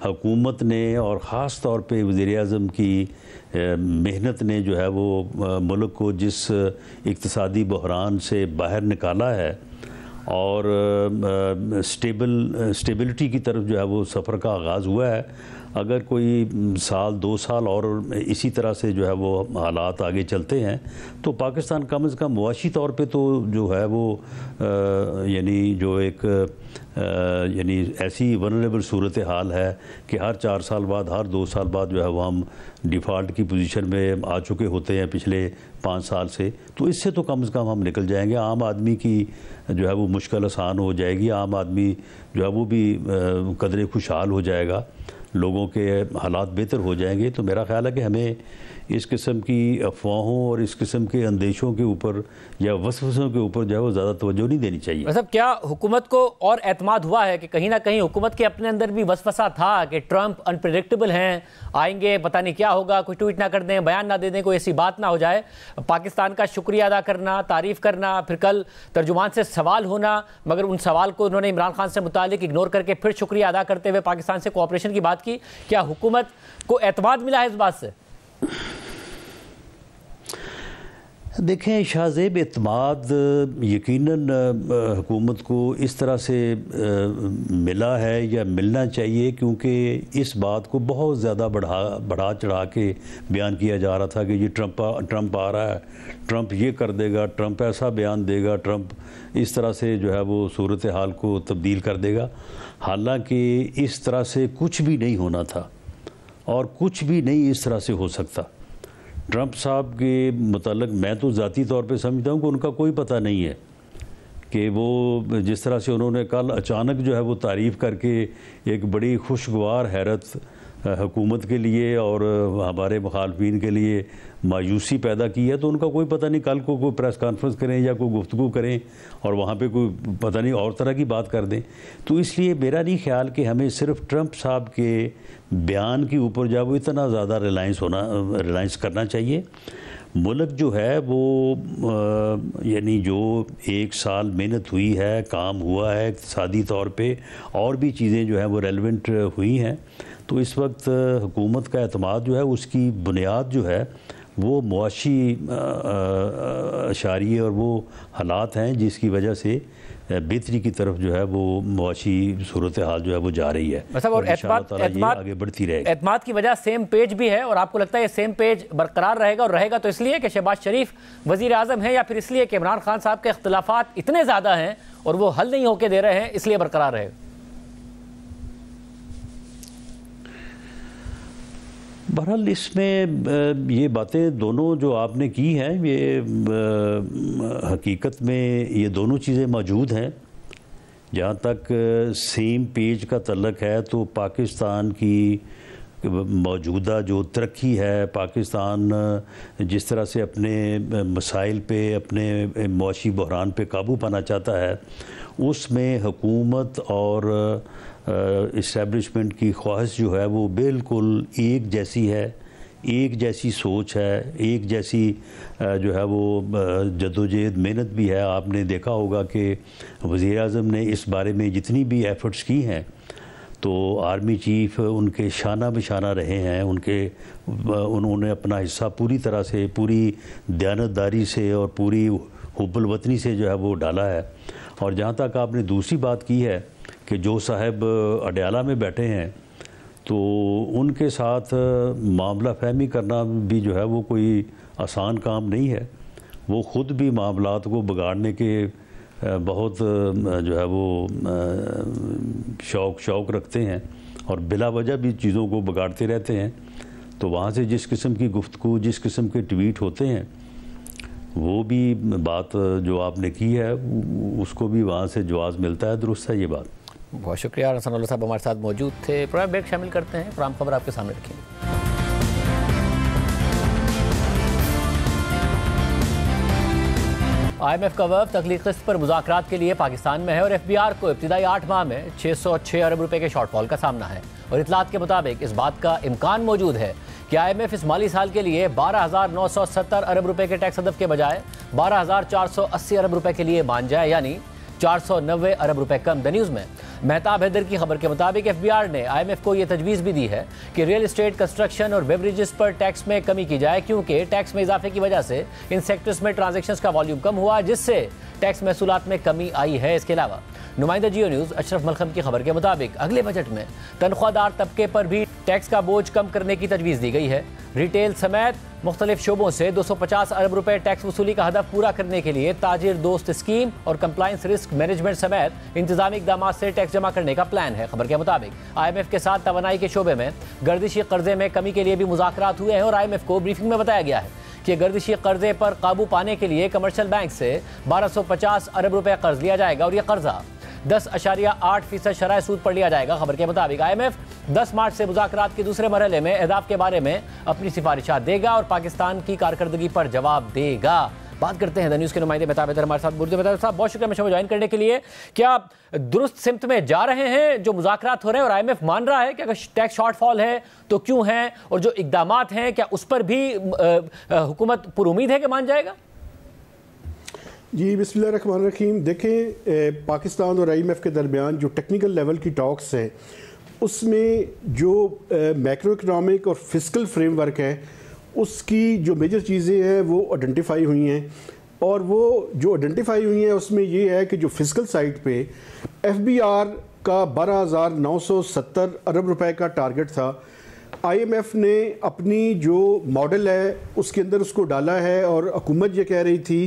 हुकूमत ने और ख़ास तौर पे वज़ीर-ए-आज़म की मेहनत ने जो है वो मुल्क को जिस इक़्तिसादी बहरान से बाहर निकाला है और स्टेबिलिटी की तरफ जो है वो सफ़र का आगाज़ हुआ है। अगर कोई साल 2 साल और इसी तरह से जो है वो हालात आगे चलते हैं तो पाकिस्तान कम से कम मुआशी तौर पे तो जो है वो यानी जो एक यानी ऐसी वनरेबल सूरत हाल है कि हर 4 साल बाद, हर 2 साल बाद जो है वो हम डिफ़ॉल्ट की पोजीशन में आ चुके होते हैं पिछले 5 साल से। तो इससे तो कम से कम हम निकल जाएंगे, आम आदमी की जो है वो मुश्किल आसान हो जाएगी, आम आदमी जो है वो भी कदरे खुशहाल हो जाएगा, लोगों के हालात बेहतर हो जाएंगे। तो मेरा ख्याल है कि हमें इस किस्म की अफवाहों और इस किस्म के अंदेशों के ऊपर या वसवसों के ऊपर जो है वो ज़्यादा तवज्जो नहीं देनी चाहिए। मतलब क्या हुकूमत को और एतमाद हुआ है कि कहीं ना कहीं हुकूमत के अपने अंदर भी वसवसा था कि ट्रंप अनप्रेडिक्टेबल हैं, आएंगे पता नहीं क्या होगा, कोई ट्वीट ना कर दें, बयान ना दे दें, कोई ऐसी बात ना हो जाए, पाकिस्तान का शुक्रिया अदा करना, तारीफ़ करना, फिर कल तर्जुमान से सवाल होना, मगर उन सवाल को उन्होंने इमरान खान से मुतालिक इग्नोर करके फिर शुक्रिया अदा करते हुए पाकिस्तान से कोऑपरेशन की बात की। क्या हुकूमत को एतमाद मिला है इस बात से? देखें शाहजेब, एतमाद यकीनन हुकूमत को इस तरह से मिला है या मिलना चाहिए, क्योंकि इस बात को बहुत ज़्यादा बढ़ा चढ़ा के बयान किया जा रहा था कि ये ट्रंप आ रहा है, ट्रंप ये कर देगा, ट्रंप ऐसा बयान देगा, ट्रंप इस तरह से जो है वो सूरत हाल को तब्दील कर देगा। हालांकि इस तरह से कुछ भी नहीं होना था और कुछ भी नहीं इस तरह से हो सकता। ट्रंप साहब के मुताल्लिक़ मैं तो ज़ाती तौर पे समझता हूँ कि उनका कोई पता नहीं है कि वो जिस तरह से उन्होंने कल अचानक जो है वो तारीफ़ करके एक बड़ी खुशगवार हैरत हुकूमत के लिए और हमारे मुखालफिन के लिए मायूसी पैदा की है, तो उनका कोई पता नहीं कल को कोई प्रेस कॉन्फ्रेंस करें या कोई गुफ्तगू करें और वहाँ पे कोई पता नहीं और तरह की बात कर दें। तो इसलिए मेरा नहीं ख्याल कि हमें सिर्फ ट्रंप साहब के बयान के ऊपर जो वो इतना ज़्यादा रिलायंस करना चाहिए। मुल्क जो है वो यानी जो 1 साल मेहनत हुई है, काम हुआ है इक़्तिसादी तौर पे, और भी चीज़ें जो हैं वो रेलेवेंट हुई हैं, तो इस वक्त हुकूमत का एतमाद जो है उसकी बुनियाद जो है वो मुआशी अशारिये और वो हालात हैं जिसकी वजह से बेहतरी की तरफ जो है वो मुआशी सूरत हाल जो है वो जा रही है। मतलब और एतमाद आगे बढ़ती रहेगी। एतमाद की वजह सेम पेज भी है, और आपको लगता है ये सेम पेज बरकरार रहेगा, और रहेगा तो इसलिए कि शहबाज शरीफ वज़ीर आज़म है, या फिर इसलिए कि इमरान खान साहब के इख्तिलाफात इतने ज़्यादा हैं और वो हल नहीं होके दे रहे हैं, इसलिए बरकरार रहेगा? बहरहाल इसमें ये बातें दोनों जो आपने की हैं ये हकीकत में ये दोनों चीज़ें मौजूद हैं। जहाँ तक सेम पेज का तल्लक है तो पाकिस्तान की मौजूदा जो तरक्की है, पाकिस्तान जिस तरह से अपने मसाइल पे, अपने मुआशी बहरान पे काबू पाना चाहता है, उसमें हुकूमत और इस्टेब्लिशमेंट की ख्वाहिश जो है वो बिल्कुल एक जैसी है, एक जैसी सोच है, एक जैसी जो है वो जद्दोजहद मेहनत भी है। आपने देखा होगा कि वज़ीर आज़म ने इस बारे में जितनी भी एफ़र्ट्स की हैं तो आर्मी चीफ़ उनके शाना बशाना रहे हैं, उन्होंने अपना हिस्सा पूरी तरह से, पूरी दयानतदारी से और पूरी हुब्बुल वतनी से जो है वो डाला है। और जहाँ तक आपने दूसरी बात की है कि जो साहब अडयाला में बैठे हैं तो उनके साथ मामला फहमी करना भी जो है वो कोई आसान काम नहीं है। वो ख़ुद भी मामलात को बिगाड़ने के बहुत जो है वो शौक़ रखते हैं और बिला वजह भी चीज़ों को बिगाड़ते रहते हैं। तो वहाँ से जिस किस्म की गुफ्तगू, जिस किस्म के ट्वीट होते हैं, वो भी बात जो आपने की है उसको भी वहाँ से जवाब मिलता है। दुरुस्त है ये बात। बहुत शुक्रिया। हसन साहब हमारे साथ मौजूद थे। प्रोग्राम ब्रेक शामिल करते हैं, प्रोग्राम खबर आपके सामने रखेंगे। IMF का वफ़द तकलीफ किस्त पर मुज़ाकरात के लिए पाकिस्तान में है और FBR को इब्तिदाई 8 माह में 606 अरब रुपए के शॉर्टफॉल का सामना है। और इतलात के मुताबिक इस बात का इम्कान मौजूद है कि IMF इस माली साल के लिए 12,970 अरब रुपए के टैक्स हदफ के बजाय 12,480 अरब रुपए के लिए मान जाए, यानी 490 अरब रुपए कम। द न्यूज़ में मेहताब हैदर की खबर के मुताबिक FBR ने IMF को यह तजवीज़ भी दी है कि रियल एस्टेट, कंस्ट्रक्शन और बेवरेजेस पर टैक्स में कमी की जाए, क्योंकि टैक्स में इजाफे की वजह से इन सेक्टर्स में ट्रांजैक्शंस का वॉल्यूम कम हुआ, जिससे टैक्स महसूलात में कमी आई है। इसके अलावा नुमाइंदा जियो न्यूज़ अशरफ मलखम की खबर के मुताबिक अगले बजट में तनख्वाहदार तबके पर भी टैक्स का बोझ कम करने की तजवीज़ दी गई है। रिटेल समेत मुख्तलिफ शोबों से 250 अरब रुपए टैक्स वसूली का हदफ पूरा करने के लिए ताजिर दोस्त स्कीम और कंप्लायंस रिस्क मैनेजमेंट समेत इंतजामी इक़दाम से टैक्स जमा करने का प्लान है। खबर के मुताबिक IMF के साथ तवानाई के शोबे में गर्दिशी कर्जे में कमी के लिए भी मुज़ाकरात हुए हैं और IMF को ब्रीफिंग में बताया गया है कि गर्दिशी कर्जे पर काबू पाने के लिए कमर्शियल बैंक से 1250 अरब रुपए कर्ज लिया जाएगा और यह कर्जा 10.8% शरह सूद पर लिया जाएगा। खबर के मुताबिक IMF 10 मार्च से मुज़ाकरात के दूसरे मरहले में अहदाफ के बारे में अपनी सिफारिशात देगा और पाकिस्तान की कारकर्दगी पर जवाब देगा। बात करते हैं द न्यूज़ के नुमाइंदे मेहताब हैदर हमारे साथ मौजूद। मेहताब साहब बहुत शुक्रिया मुझे ज्वाइन करने के लिए। क्या दुरुस्त सिमत में जा रहे हैं जो मुज़ाकरात हो रहे हैं और IMF मान रहा है कि अगर टैक्स शॉर्टफॉल है तो क्यों है, और जो इक़दामात हैं क्या उस पर भी हुकूमत पुरुमीद है कि मान जाएगा? जी बिस्मिल्लाहिर्रहमानिर्रहीम। देखें, पाकिस्तान और IMF के दरमियान जो टेक्निकल लेवल की टॉक्स हैं उसमें जो मैक्रो इकनॉमिक और फिस्कल फ्रेमवर्क है उसकी जो मेजर चीज़ें हैं वो आइडेंटिफाई हुई हैं, और वो जो आइडेंटिफाई हुई हैं उसमें ये है कि जो फिस्कल साइड पे FBR का 12,970 अरब रुपए का टारगेट था, IMF ने अपनी जो मॉडल है उसके अंदर उसको डाला है और हुकूमत ये कह रही थी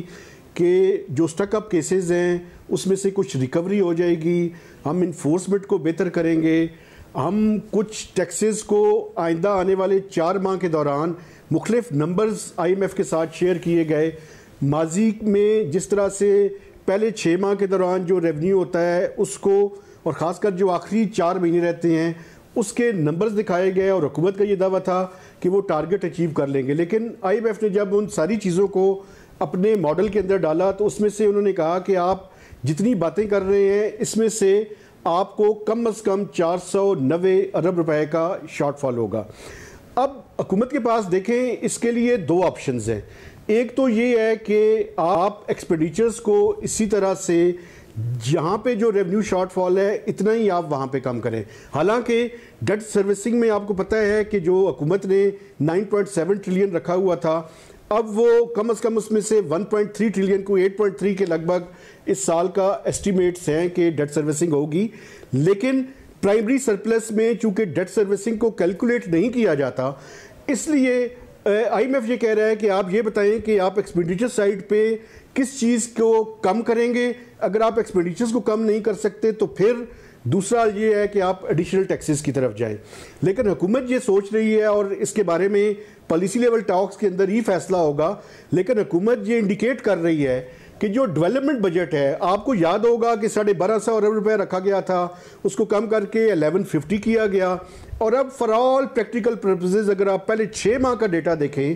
कि जो स्टकअप केसेस हैं उसमें से कुछ रिकवरी हो जाएगी, हम इन्फोर्समेंट को बेहतर करेंगे, हम कुछ टैक्सेस को आइंदा आने वाले 4 माह के दौरान मुख्तलिफ नंबर्स IMF के साथ शेयर किए गए। माजी में जिस तरह से पहले 6 माह के दौरान जो रेवेन्यू होता है उसको, और ख़ासकर जो आखिरी 4 महीने रहते हैं उसके नंबर्स दिखाए गए और हुकूमत का ये दावा था कि वो टारगेट अचीव कर लेंगे। लेकिन IMF ने जब उन सारी चीज़ों को अपने मॉडल के अंदर डाला तो उसमें से उन्होंने कहा कि आप जितनी बातें कर रहे हैं इसमें से आपको कम से कम 490 अरब रुपए का शॉर्टफॉल होगा। अब हुकूमत के पास देखें इसके लिए 2 ऑप्शंस हैं। एक तो ये है कि आप एक्सपेंडिचर्स को इसी तरह से जहाँ पे जो रेवेन्यू शॉर्टफॉल है इतना ही आप वहाँ पे कम करें। हालांकि डेट सर्विसिंग में आपको पता है कि जो हुकूमत ने 9.7 ट्रिलियन रखा हुआ था, अब वो कम से कम उसमें से 1.3 ट्रिलियन को 8.3 के लगभग इस साल का एस्टिमेट्स हैं कि डेट सर्विसिंग होगी। लेकिन प्राइमरी सरप्लस में चूंकि डेट सर्विसिंग को कैलकुलेट नहीं किया जाता, इसलिए IMF ये कह रहा है कि आप ये बताएं कि आप एक्सपेंडिचर साइड पे किस चीज़ को कम करेंगे। अगर आप एक्सपेंडिचर्स को कम नहीं कर सकते तो फिर दूसरा ये है कि आप एडिशनल टैक्सेस की तरफ जाएं। लेकिन हुकूमत ये सोच रही है और इसके बारे में पॉलिसी लेवल टॉक्स के अंदर ही फैसला होगा, लेकिन हुकूमत ये इंडिकेट कर रही है कि जो डेवलपमेंट बजट है, आपको याद होगा कि 1250 अरब रुपए रखा गया था, उसको कम करके 1150 किया गया। और अब फॉर ऑल प्रैक्टिकल पर्पसेस अगर आप पहले 6 माह का डेटा देखें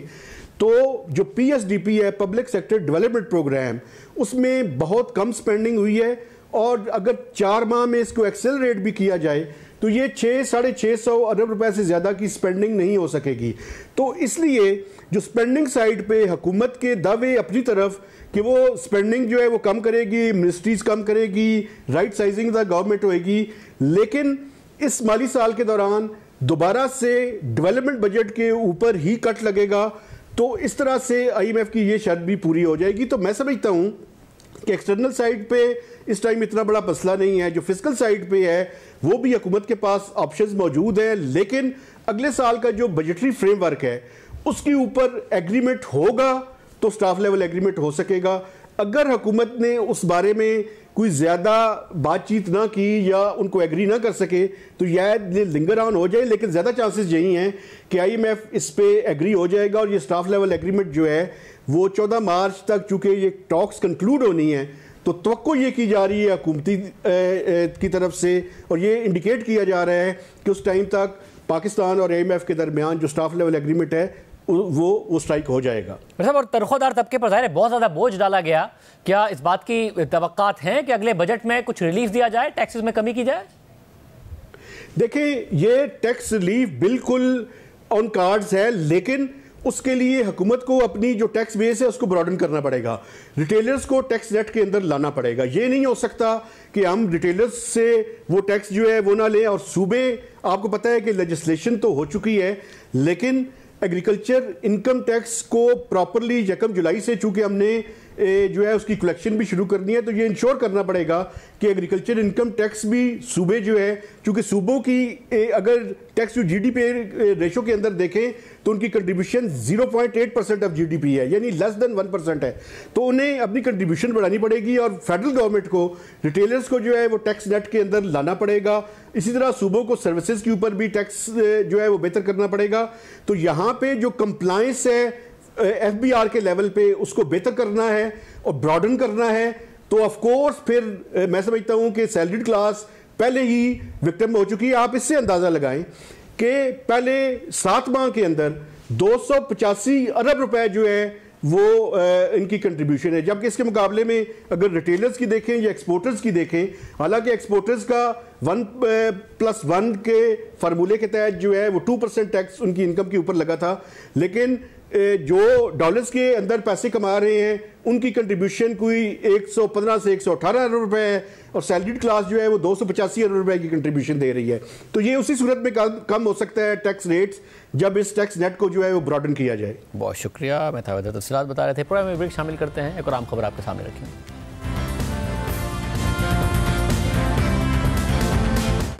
तो जो PSDP है, पब्लिक सेक्टर डेवलपमेंट प्रोग्राम, उसमें बहुत कम स्पेंडिंग हुई है। और अगर 4 माह में इसको एक्सेलरेट भी किया जाए तो ये 600-650 अरब रुपए से ज़्यादा की स्पेंडिंग नहीं हो सकेगी। तो इसलिए जो स्पेंडिंग साइड पे हुकूमत के दावे अपनी तरफ कि वो स्पेंडिंग जो है वो कम करेगी, मिनिस्ट्रीज कम करेगी, राइट साइजिंग द गवर्नमेंट होएगी, लेकिन इस माली साल के दौरान दोबारा से डेवलपमेंट बजट के ऊपर ही कट लगेगा। तो इस तरह से IMF की ये शर्त भी पूरी हो जाएगी। तो मैं समझता हूँ कि एक्सटर्नल साइड पे इस टाइम इतना बड़ा मसला नहीं है। जो फिस्कल साइड पे है वो भी हुकूमत के पास ऑप्शंस मौजूद हैं, लेकिन अगले साल का जो बजटरी फ्रेमवर्क है उसके ऊपर एग्रीमेंट होगा तो स्टाफ लेवल एग्रीमेंट हो सकेगा। अगर हुकूमत ने उस बारे में कोई ज़्यादा बातचीत ना की या उनको एग्री ना कर सके तो यह लिंगर ऑन हो जाए, लेकिन ज़्यादा चांसेस यही हैं कि IMF इस पे एग्री हो जाएगा और ये स्टाफ लेवल एग्रीमेंट जो है वो 14 मार्च तक, चूँकि ये टॉक्स कंक्लूड होनी है, तो तवक्को ये की जा रही है हुकूमती की तरफ से, और ये इंडिकेट किया जा रहा है कि उस टाइम तक पाकिस्तान और IMF के दरमियान जो स्टाफ लेवल एग्रीमेंट है वो स्ट्राइक हो जाएगा। और तरखोदार तबके पर ज़ाहिर है बहुत ज़्यादा बोझ डाला गया। क्या इस बात की तवक्कात हैं कि अगले बजट में कुछ रिलीफ दिया जाए, टैक्सेस में कमी की जाए? देखिए, ये टैक्स रिलीफ बिल्कुल ऑन कार्ड्स है, लेकिन उसके लिए हुकूमत को अपनी जो टैक्स बेस है उसको ब्रॉडन करना पड़ेगा। रिटेलर्स को टैक्स नेट के अंदर लाना पड़ेगा। ये नहीं हो सकता कि हम रिटेलर्स से वो टैक्स जो है वो ना लें। और सूबे, आपको पता है कि लेजिस्लेशन तो हो चुकी है, लेकिन एग्रीकल्चर इनकम टैक्स को प्रॉपरली 1 जुलाई से चूंकि हमने जो है उसकी कलेक्शन भी शुरू करनी है, तो ये इंश्योर करना पड़ेगा कि एग्रीकल्चर इनकम टैक्स भी सूबे जो है, चूंकि सूबों की अगर टैक्स टू GDP रेशो के अंदर देखें तो उनकी कंट्रीब्यूशन 0.8% ऑफ GDP है, यानी लेस देन 1% है। तो उन्हें अपनी कंट्रीब्यूशन बढ़ानी पड़ेगी और फेडरल गवर्नमेंट को रिटेलर्स को जो है वो टैक्स नेट के अंदर लाना पड़ेगा। इसी तरह सूबों को सर्विसेज के ऊपर भी टैक्स जो है वो बेहतर करना पड़ेगा। तो यहाँ पे जो कंप्लायंस है FBR के लेवल पे उसको बेहतर करना है और ब्रॉडन करना है। तो ऑफ कोर्स फिर मैं समझता हूँ कि सैलरीड क्लास पहले ही विक्टिम हो चुकी है। आप इससे अंदाजा लगाएं कि पहले 7 माह के अंदर 285 अरब रुपए जो है वो इनकी कंट्रीब्यूशन है, जबकि इसके मुकाबले में अगर रिटेलर्स की देखें या एक्सपोर्टर्स की देखें, हालांकि एक्सपोर्टर्स का 1+1 के फार्मूले के तहत जो है वो 2% टैक्स उनकी इनकम के ऊपर लगा था, लेकिन जो डॉलर्स के अंदर पैसे कमा रहे हैं उनकी कंट्रीब्यूशन कोई 115 से 118 अरब रुपए है और सैलरीड क्लास जो है वो 285 अरब रुपए की कंट्रीब्यूशन दे रही है। तो ये उसी सूरत में कम हो सकता है टैक्स रेट्स जब इस टैक्स नेट को जो है वो ब्रॉडन किया जाए। बहुत शुक्रिया, मैं था तफसीलात बता रहे थे। प्रोग्राम में ब्रेक शामिल करते हैं, एक और आम खबर आपके सामने रखेंगे।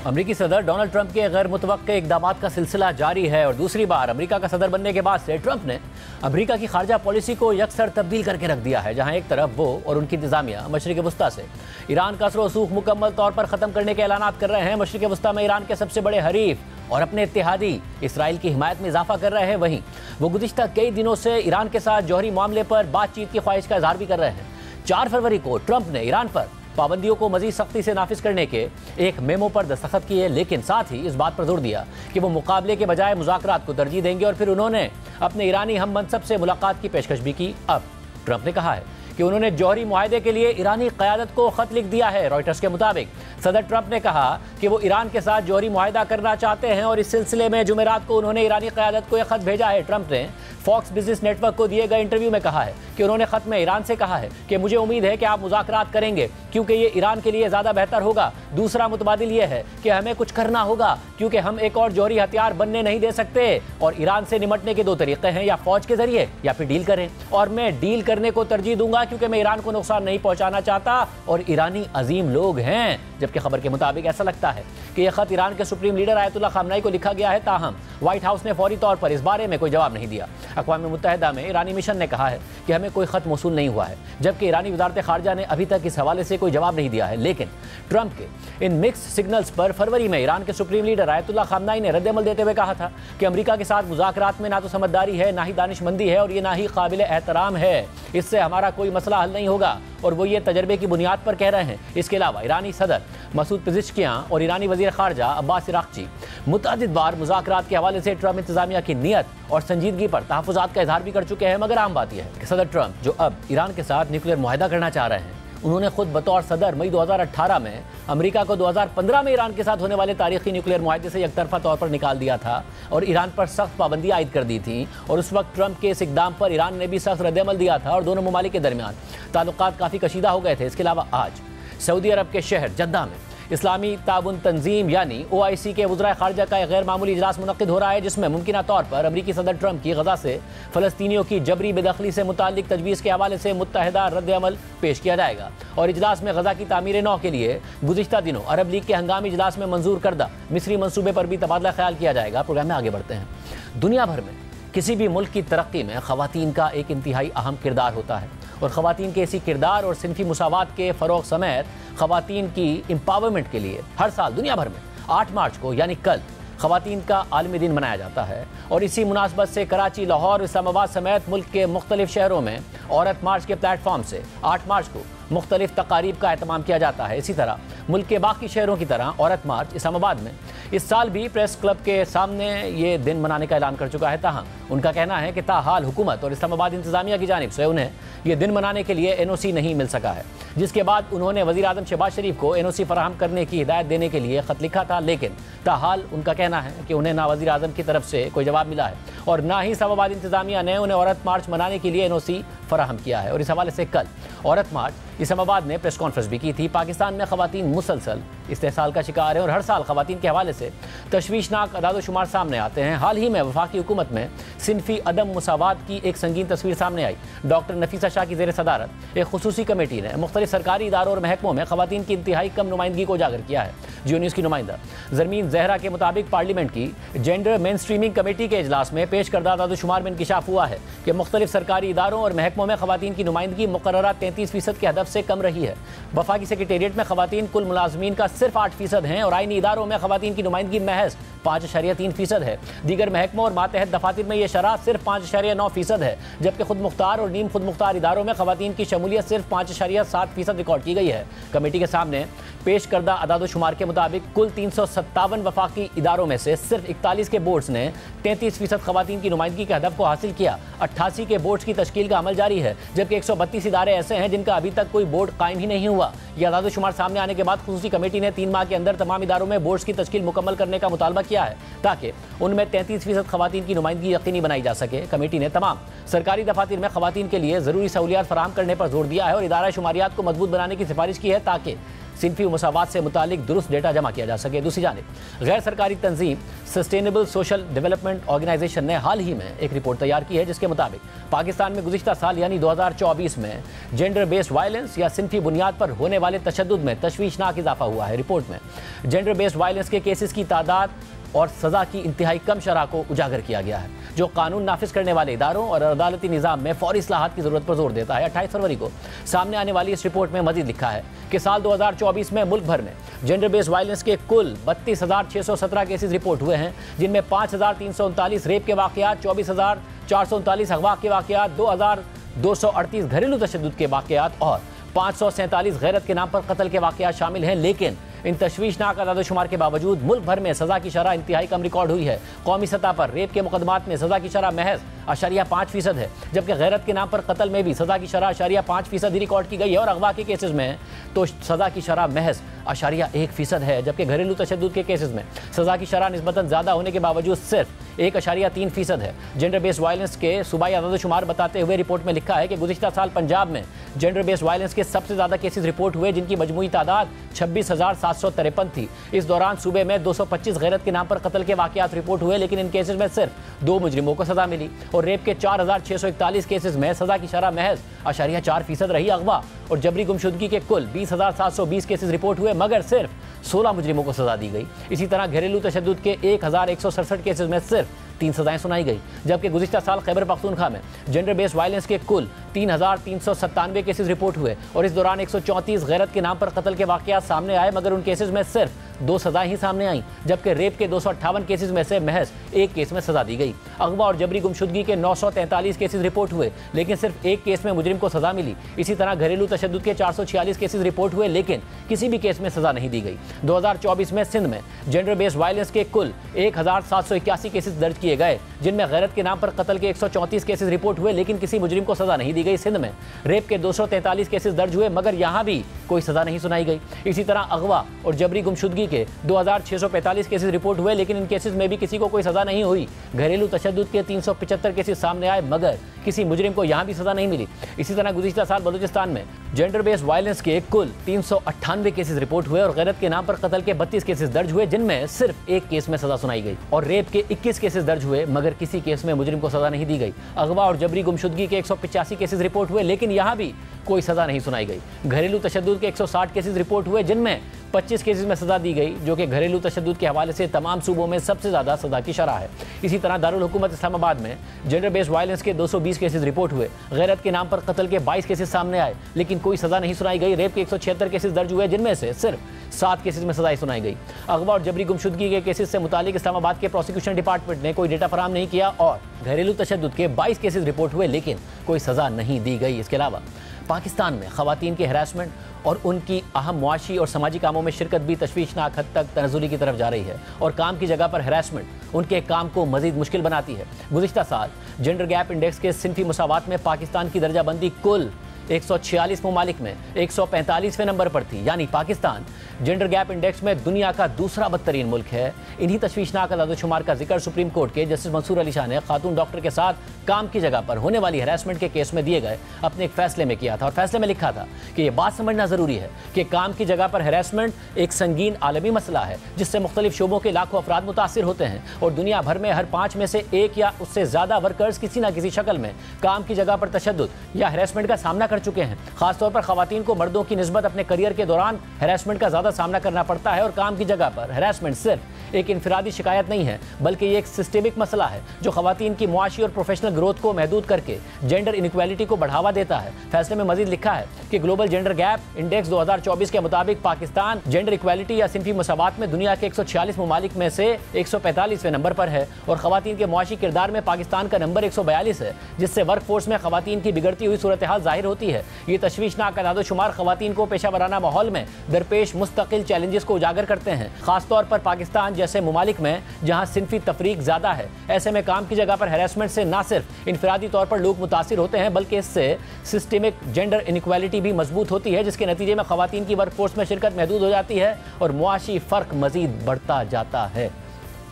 अमेरिकी सदर डोनाल्ड ट्रंप के गैर मुतवक्के इक़दामात का सिलसिला जारी है और दूसरी बार अमेरिका का सदर बनने के बाद से ट्रंप ने अमेरिका की खारजा पॉलिसी को यकसर तब्दील करके रख दिया है, जहां एक तरफ वो और उनकी इंतजामिया मशरिक़ वस्ता से ईरान का असर-ओ-रसूख मुकम्मल तौर पर ख़त्म करने के ऐलानात कर रहे हैं। मशरिक़ वस्ता में ईरान के सबसे बड़े हरीफ और अपने इत्तेहादी इसराइल की हिमायत में इजाफा कर रहे हैं। वहीं वो गुज़िश्ता कई दिनों से ईरान के साथ जौहरी मामले पर बातचीत की ख्वाहिश का इजहार भी कर रहे हैं। 4 फरवरी को ट्रंप ने ईरान पर पाबंदियों को मजीद सख्ती से नाफिज करने के एक मेमो पर दस्तखत किए, लेकिन साथ ही इस बात पर जोर दिया कि वो मुकाबले के बजाय मुज़ाकरात को तरजीह देंगे। और फिर उन्होंने अपने ईरानी हम मनसब से मुलाकात की पेशकश भी की। अब ट्रंप ने कहा है कि उन्होंने जौहरी मुआहदे के लिए ईरानी क़यादत को ख़त लिख दिया है। रॉयटर्स के मुताबिक सदर ट्रंप ने कहा कि वो ईरान के साथ जौहरी मुआहिदा करना चाहते हैं और इस सिलसिले में जुमेरात को उन्होंने ईरानी क़यादत को एक खत भेजा है। ट्रंप ने फॉक्स बिजनेस नेटवर्क को दिए गए इंटरव्यू में कहा है कि उन्होंने खत में ईरान से कहा है कि मुझे उम्मीद है कि आप मुज़ाकरात करेंगे क्योंकि ये ईरान के लिए ज़्यादा बेहतर होगा। दूसरा मुतबादिल ये है कि हमें कुछ करना होगा क्योंकि हम एक और जौहरी हथियार बनने नहीं दे सकते और ईरान से निपटने के दो तरीके हैं, या फौज के जरिए या फिर डील करें, और मैं डील करने को तरजीह दूंगा क्योंकि मैं ईरान को नुकसान नहीं पहुंचाना चाहता और ईरानी अजीम लोग हैं। जबकि खबर के मुताबिक ऐसा लगता है कि यह खत ईरान के सुप्रीम लीडर आयतुल्लाह खामनाई को लिखा गया है, ताहम व्हाइट हाउस ने फौरी तौर पर इस बारे में कोई जवाब नहीं दिया। अक़वाम मुत्तहिदा में ईरानी मिशन ने कहा है कि हमें कोई खत मौसूल नहीं हुआ है, जबकि ईरानी वज़ारत ख़ारजा ने अभी तक इस हवाले से कोई जवाब नहीं दिया है। लेकिन ट्रंप के इन मिक्स सिग्नल्स पर फरवरी में ईरान के सुप्रीम लीडर आयतुल्लाह खामनाई ने रद्द-ए-अमल देते हुए कहा था कि अमेरिका के साथ मुज़ाकरात में ना तो समझदारी है, ना ही दानिशमंदी है और ये ना ही काबिल एहतराम है। इससे हमारा कोई मसला हल नहीं होगा और वो ये तजर्बे की बुनियाद पर कह रहे हैं। इसके अलावा ईरानी सदर मसूद पेज़ेश्कियान और ईरानी वज़ीर ख़ारजा अब्बास इराक़ची मुतअद्दिद बार मुज़ाकरात के हवाले से ट्रंप इंतज़ामिया की नीयत और संजीदगी पर तहफ़्फ़ुज़ात का इज़हार भी कर चुके हैं। मगर आम बात यह है कि सदर ट्रंप जो अब ईरान के साथ न्यूक्लियर मुआहिदा करना चाह रहे हैं, उन्होंने खुद बतौर सदर मई 2018 में अमेरिका को 2015 में ईरान के साथ होने वाले तारीखी न्यूक्लियर मुआहिदे से एकतरफा तौर पर निकाल दिया था और ईरान पर सख्त पाबंदी आयद कर दी थी। और उस वक्त ट्रंप के इस इक़दाम पर ईरान ने भी सख्त रद्द-ए-अमल दिया था और दोनों ममालिक के दरमियान ताल्लुकात काफ़ी कशीदा हो गए थे। इसके अलावा आज सऊदी अरब के शहर जद्दा में इस्लामी ताउन तंजीम यानी OIC के वज़राए ख़ारजा का एक गैर मामूली इजलास मुनक़्क़िद हो रहा है, जिसमें मुमकिना तौर पर अमरीकी सदर ट्रंप की गज़ा से फ़लस्तीनियों की जबरी बेदखली से मुताल्लिक़ तजवीज़ के हवाले से मुत्तहिदा रद्द-ए-अमल पेश किया जाएगा। और इजलास में गज़ा की तामीर नौ के लिए गुज़िश्ता दिनों अरब लीग के हंगामी इजलास में मंजूर करदा मिस्री मनसूबे पर भी तबादला ख्याल किया जाएगा। प्रोग्राम में आगे बढ़ते हैं। दुनिया भर में किसी भी मुल्क की तरक्की में ख़वातीन का एक इंतहाई अहम किरदार होता है और ख़वातीन के इसी किरदार और सिनफी मुसावात के फ़रोग़ समेत ख़वातीन की एम्पावरमेंट के लिए हर साल दुनिया भर में 8 मार्च को यानी कल ख़वातीन का आलमी दिन मनाया जाता है। और इसी मुनासबत से कराची, लाहौर, इस्लामाबाद समेत मुल्क के मुख्तलिफ शहरों में औरत मार्च के प्लेटफॉर्म से 8 मार्च को मुख्तलिफ तकारीब का एहतमाम किया जाता है। इसी तरह मुल्क के बाकी शहरों की तरह औरत मार्च इस्लामाबाद में इस साल भी प्रेस क्लब के सामने ये दिन मनाने का ऐलान कर चुका है। ताहम उनका कहना है कि ताहाल हुकूमत और इस्लामाबाद इंतज़ामिया की जानिब से उन्हें ये दिन मनाने के लिए NOC नहीं मिल सका है, जिसके बाद उन्होंने वज़ीर आज़म शहबाज शरीफ को NOC फराहम करने की हिदायत देने के लिए ख़त लिखा था। लेकिन ताहाल उनका कहना है कि उन्हें ना वज़ीर आज़म की तरफ से कोई जवाब मिला है और ना ही इस्लामाबाद इंतज़ामिया ने उन्हें औरत मार्च मनाने के लिए NOC फराहम किया है। और इस हवाले से कल औरत मार्च इस्लामाबाद ने प्रेस कॉन्फ्रेंस भी की थी। पाकिस्तान में ख़वातीन मुसलसल इस्तेहसाल का शिकार है और हर साल ख़वातीन के हवाले से तशवीशनाक अदाद-ओ-शुमार सामने आते हैं। हाल ही में वफाकी हुकूमत में सिनफी अदम मुसावात की एक संगीन तस्वीर सामने आई। डॉक्टर नफीसा शाह की ज़ेर सदारत एक खुसूसी कमेटी ने मुख्तलिफ सरकारी इदारों और महकमों में ख़वातीन की इंतहाई कम नुमाइंदगी को उजागर किया है। जियो न्यूज़ की नुमाइंदा ज़रमीन ज़हरा के मुताबिक पार्लियामेंट की जेंडर मेन स्ट्रीमिंग कमेटी के इजलास में पेश करदा अदाद-ओ-शुमार में इंकिशाफ हुआ है कि मुख्तलिफ सरकारी इदारों और महकमों में ख़वातीन की नुमाइंदगी मुकर्ररा 33% के हदफ से कम रही है। वफाकी सेक्रेटेरिएट में ख़वातीन कुल मुलाजमीन का सिर्फ 8% हैं और आईनी इदारों में ख़वातीन की नुमाइंदगी महज 5.3% है। दीगर महकमों और मातहत दफातर में यह शरह सिर्फ 5.9% है, जबकि खुद मुख्तार और नीम खुद मुख्तार इदारों में ख़वातीन की शमूलियत सिर्फ 5.7% रिकॉर्ड की गई है। कमेटी के सामने पेश करदा अदाद-ओ-शुमार के मुताबिक कुल 357 वफाकी इदारों में से सिर्फ 41 के बोर्ड्स ने 33% ख़वातीन की नुमाइंदगी के हदफ को हासिल किया। 88 के बोर्ड्स की तश्कील का अमल जारी है, जबकि 132 इदारे ऐसे हैं जिनका अभी तक कोई बोर्ड कायम ही नहीं हुआ। यह अदाद-ओ-शुमार सामने आने के बाद खुसूसी कमेटी ने 3 माह के अंदर तमाम इदारों में बोर्ड्स की तश्कील मुकम्मल करने का मुतालबा किया है ताकि उनमें 33% ख़वातीन की नुमाइंदगी यकीनी बनाई जा सके। कमेटी ने तमाम सरकारी दफातर में ख़वातीन के लिए ज़रूरी सहूलियात फराहम करने पर जोर दिया है और इदारा शुमारियात को मजबूत बनाने की सिफारिश की है ताकि सिनफी मुसावात से मुतालिक दुरुस्त डेटा जमा किया जा सके। दूसरी जानिब गैर सरकारी तंजीम सस्टेनेबल सोशल डेवलपमेंट ऑर्गेनाइजेशन ने हाल ही में एक रिपोर्ट तैयार की है, जिसके मुताबिक पाकिस्तान में गुज़िश्ता साल यानी 2024 में जेंडर बेस्ड वायलेंस या सिनफी बुनियाद पर होने वाले तशद्दुद में तशवीशनाक इजाफा हुआ है। रिपोर्ट में जेंडर बेस्ड वायलेंस के केसेस की तादाद और सज़ा की इंतहाई कम शरह को उजागर किया गया है, जो कानून नाफिज करने वाले इदारों और अदालती निज़ाम में फौरी इस्लाहात की ज़रूरत पर जोर देता है। 28 फरवरी को सामने आने वाली इस रिपोर्ट में मज़ीद लिखा है कि साल 2024 में मुल्क भर में जेंडर बेस्ड वायलेंस के कुल 32,617 केसेस रिपोर्ट हुए हैं, जिनमें 5,339 रेप के वाक़यात, 24,439 अगवा के वाक़यात, 2,238 घरेलू तशद्दुद के वाक़यात और 547 गैरत के नाम पर कत्ल के वाक़यात शामिल हैं। लेकिन इन तशवीशनाक अदाद-ओ-शुमार के बावजूद मुल्क भर में सज़ा की शरह इंतहाई कम रिकॉर्ड हुई है। कौमी सतह पर रेप के मुकदमात में सज़ा की शरह महज 0.5% है, जबकि गैरत के नाम पर कत्ल में भी सज़ा की शरह 0.5% ही रिकॉर्ड की गई है और अगवा के केसेस में तो सज़ा की शरह महज 1.1% है, जबकि घरेलू तशद्दुद के केसेस में सजा की शरह निस्बतन ज़्यादा होने के बावजूद सिर्फ 1.3% है। जेंडर बेस्ड वायलेंस के सूबाई आदादोशुमार बताते हुए रिपोर्ट में लिखा है कि गुज़िश्ता साल पंजाब में जेंडर बेस्ड वायलेंस के सबसे ज़्यादा केसेस रिपोर्ट हुए, जिनकी मजमूई तादाद 26,753 थी। इस दौरान सूबे में 225 गैरत के नाम पर कत्ल के वाक़यात रिपोर्ट हुए, लेकिन इन केसेस में सिर्फ 2 मुजरिमों को सजा मिली और रेप के 4,641 केसेस में सजा की शरह महज 0.4% रही। अगवा और जबरी गुमशुदगी के कुल 20,720 केसेस रिपोर्ट हुए, मगर सिर्फ 16 मुजरिमों को सजा दी गई। इसी तरह घरेलू तशद्दुद के 1,167 केसेस में सिर्फ 3 सजाएं सुनाई गई, जबकि गुज़िश्ता साल खैबर पख्तूनख्वा में जेंडर बेस्ड वायलेंस के कुल 3,397 केसेस रिपोर्ट हुए और इस दौरान 134 गैरत के नाम पर कत्ल के वाक़यात सामने आए, मगर उन केसेस में सिर्फ 2 सजाएं ही सामने आईं, जबकि रेप के 258 केसेस में से महज 1 केस में सजा दी गई। अगवा और जबरी गुमशुदगी के 943 केसेस रिपोर्ट हुए, लेकिन सिर्फ 1 केस में मुजरिम को सजा मिली। इसी तरह घरेलू तशद्दुद के 446 केसेस रिपोर्ट हुए, लेकिन किसी भी केस में सजा नहीं दी गई। 2024 में सिंध में जेंडर बेस्ड वायलेंस के कुल 1,781 केसेस दर्ज किए गए, जिनमें गैरत के नाम पर कत्ल के 134 केसेस रिपोर्ट हुए, लेकिन किसी मुजरिम को सजा नहीं दी गई। सिंध में रेप के 243 केसेस दर्ज हुए, मगर यहां भी कोई सजा नहीं सुनाई गई। इसी तरह अगवा और जबरी गुमशुदगी के 2,645 केसेस रिपोर्ट हुए, लेकिन इन केसेस में भी किसी को कोई सजा नहीं हुई। घरेलू तशद्दुद के 375 केसेस सामने आए, मगर किसी मुजरिम को यहां भी सजा नहीं मिली। इसी तरह गुज़िश्ता साल बलूचिस्तान में जेंडर बेस्ड वायलेंस के कुल 398 केसेस रिपोर्ट हुए और गैरत के नाम पर कत्ल के 32 केसेस दर्ज हुए, जिनमें सिर्फ 1 केस में सजा सुनाई गई और रेप के 21 केसेस दर्ज हुए, मगर किसी केस में मुजरिम को सजा नहीं दी गई। अगवा और जबरी गुमशुदगी के 185 केसेस रिपोर्ट हुए, लेकिन यहां भी कोई सजा नहीं सुनाई गई। घरेलू तशद्दुद के 160 केसेस रिपोर्ट हुए, जिनमें 25 केसेस में सजा दी गई, जो कि घरेलू तशद्दुद के हवाले से तमाम सूबों में सबसे ज़्यादा सजा की शरह है। इसी तरह दारुल हुकूमत इस्लामाबाद में जेंडर बेस्ड वायलेंस के 220 केसेस रिपोर्ट हुए, गैरत के नाम पर कत्ल के 22 केसेस सामने आए, लेकिन कोई सजा नहीं सुनाई गई। रेप के 176 केसेस दर्ज हुए, जिनमें से सिर्फ 7 केसेस में सजाएं सुनाई गई। अगवा और जबरी गुमशुदगी के केसेस से मुतालिक इस्लामाबाद के प्रोसिक्यूशन डिपार्टमेंट ने कोई डेटा फराहम नहीं किया और घरेलू तशद्दुद के 22 केसेस रिपोर्ट हुए, लेकिन कोई सजा नहीं दी गई। इसके अलावा पाकिस्तान में ख़वातीन की हरासमेंट और उनकी अहम मुआशी और समाजी कामों में शिरकत भी तशवीशनाक हद तक तनज़ुली की तरफ जा रही है और काम की जगह पर हरासमेंट उनके काम को मज़ीद मुश्किल बनाती है। गुज़िश्ता साल जेंडर गैप इंडेक्स के सिनफी मुसावात में पाकिस्तान की दर्जाबंदी कुल 146 ममालिक में 145वें नंबर पर थी, यानी पाकिस्तान जेंडर गैप इंडेक्स में दुनिया का दूसरा बदतरीन मुल्क है। इन्हीं तशवीशनाक अदाद-ओ-शुमार का जिक्र सुप्रीम कोर्ट के जस्टिस मंसूर अली शाह ने खातून डॉक्टर के साथ काम की जगह पर होने वाली हरासमेंट के केस में दिए गए अपने एक फैसले में किया था और फैसले में लिखा था कि यह बात समझना ज़रूरी है कि काम की जगह पर हरासमेंट एक संगीन आलमी मसला है, जिससे मुख्तलिफ शोबों के लाखों अफराद मुतासिर होते हैं और दुनिया भर में हर 5 में से 1 या उससे ज़्यादा वर्कर्स किसी न किसी शक्ल में काम की जगह पर तशद्दुद या हरासमेंट का सामना कर चुके हैं। खासतौर पर खवातीन को मर्दों की निस्बत अपने करियर के दौरान हरासमेंट का ज़्यादा सामना करना पड़ता है और काम की जगह पर हरासमेंट सिर्फ एक इनफरादी शिकायत नहीं है, बल्कि ये एक सिस्टेमिक मसला है जो खवातीन की मुआशी और प्रोफेशनल ग्रोथ को महदूद करके जेंडर इनइक्वालिटी को बढ़ावा देता है। फैसले में मजीद लिखा है कि ग्लोबल जेंडर गैप इंडेक्स 2024 के मुताबिक पाकिस्तान जेंडर इक्वालिटी या सिनफी मसावात में दुनिया के 146 ममालिक में से 145वें नंबर पर है और खवातीन के मुआशी किरदार में पाकिस्तान का नंबर 142 है, जिससे वर्क फोर्स में खवातीन की बिगड़ती हुई सूरत हाल जाहिर होती है। ये तशवीशनाक अदाद-ओ-शुमार खवातीन को पेशा वराना माहौल में दरपेश मुस्तकिल चैलेंजेस को उजागर करते हैं, खासतौर पर पाकिस्तान जैसे ममालिक में जहां सिनफी तफरीक ज़्यादा है। ऐसे में काम की जगह पर हरासमेंट से न सिर्फ इनफरादी तौर पर लोग मुतासिर होते हैं, बल्कि इससे सिस्टमिक जेंडर इनइक्वालिटी भी मजबूत होती है, जिसके नतीजे में खवातीन की वर्क फोर्स में शिरकत महदूद हो जाती है और मुआशी फ़र्क मजीद बढ़ता जाता है।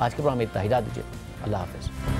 आज के प्रोग्राम में इतना ही, इजाज़त दीजिए। अल्लाह हाफ़िज़।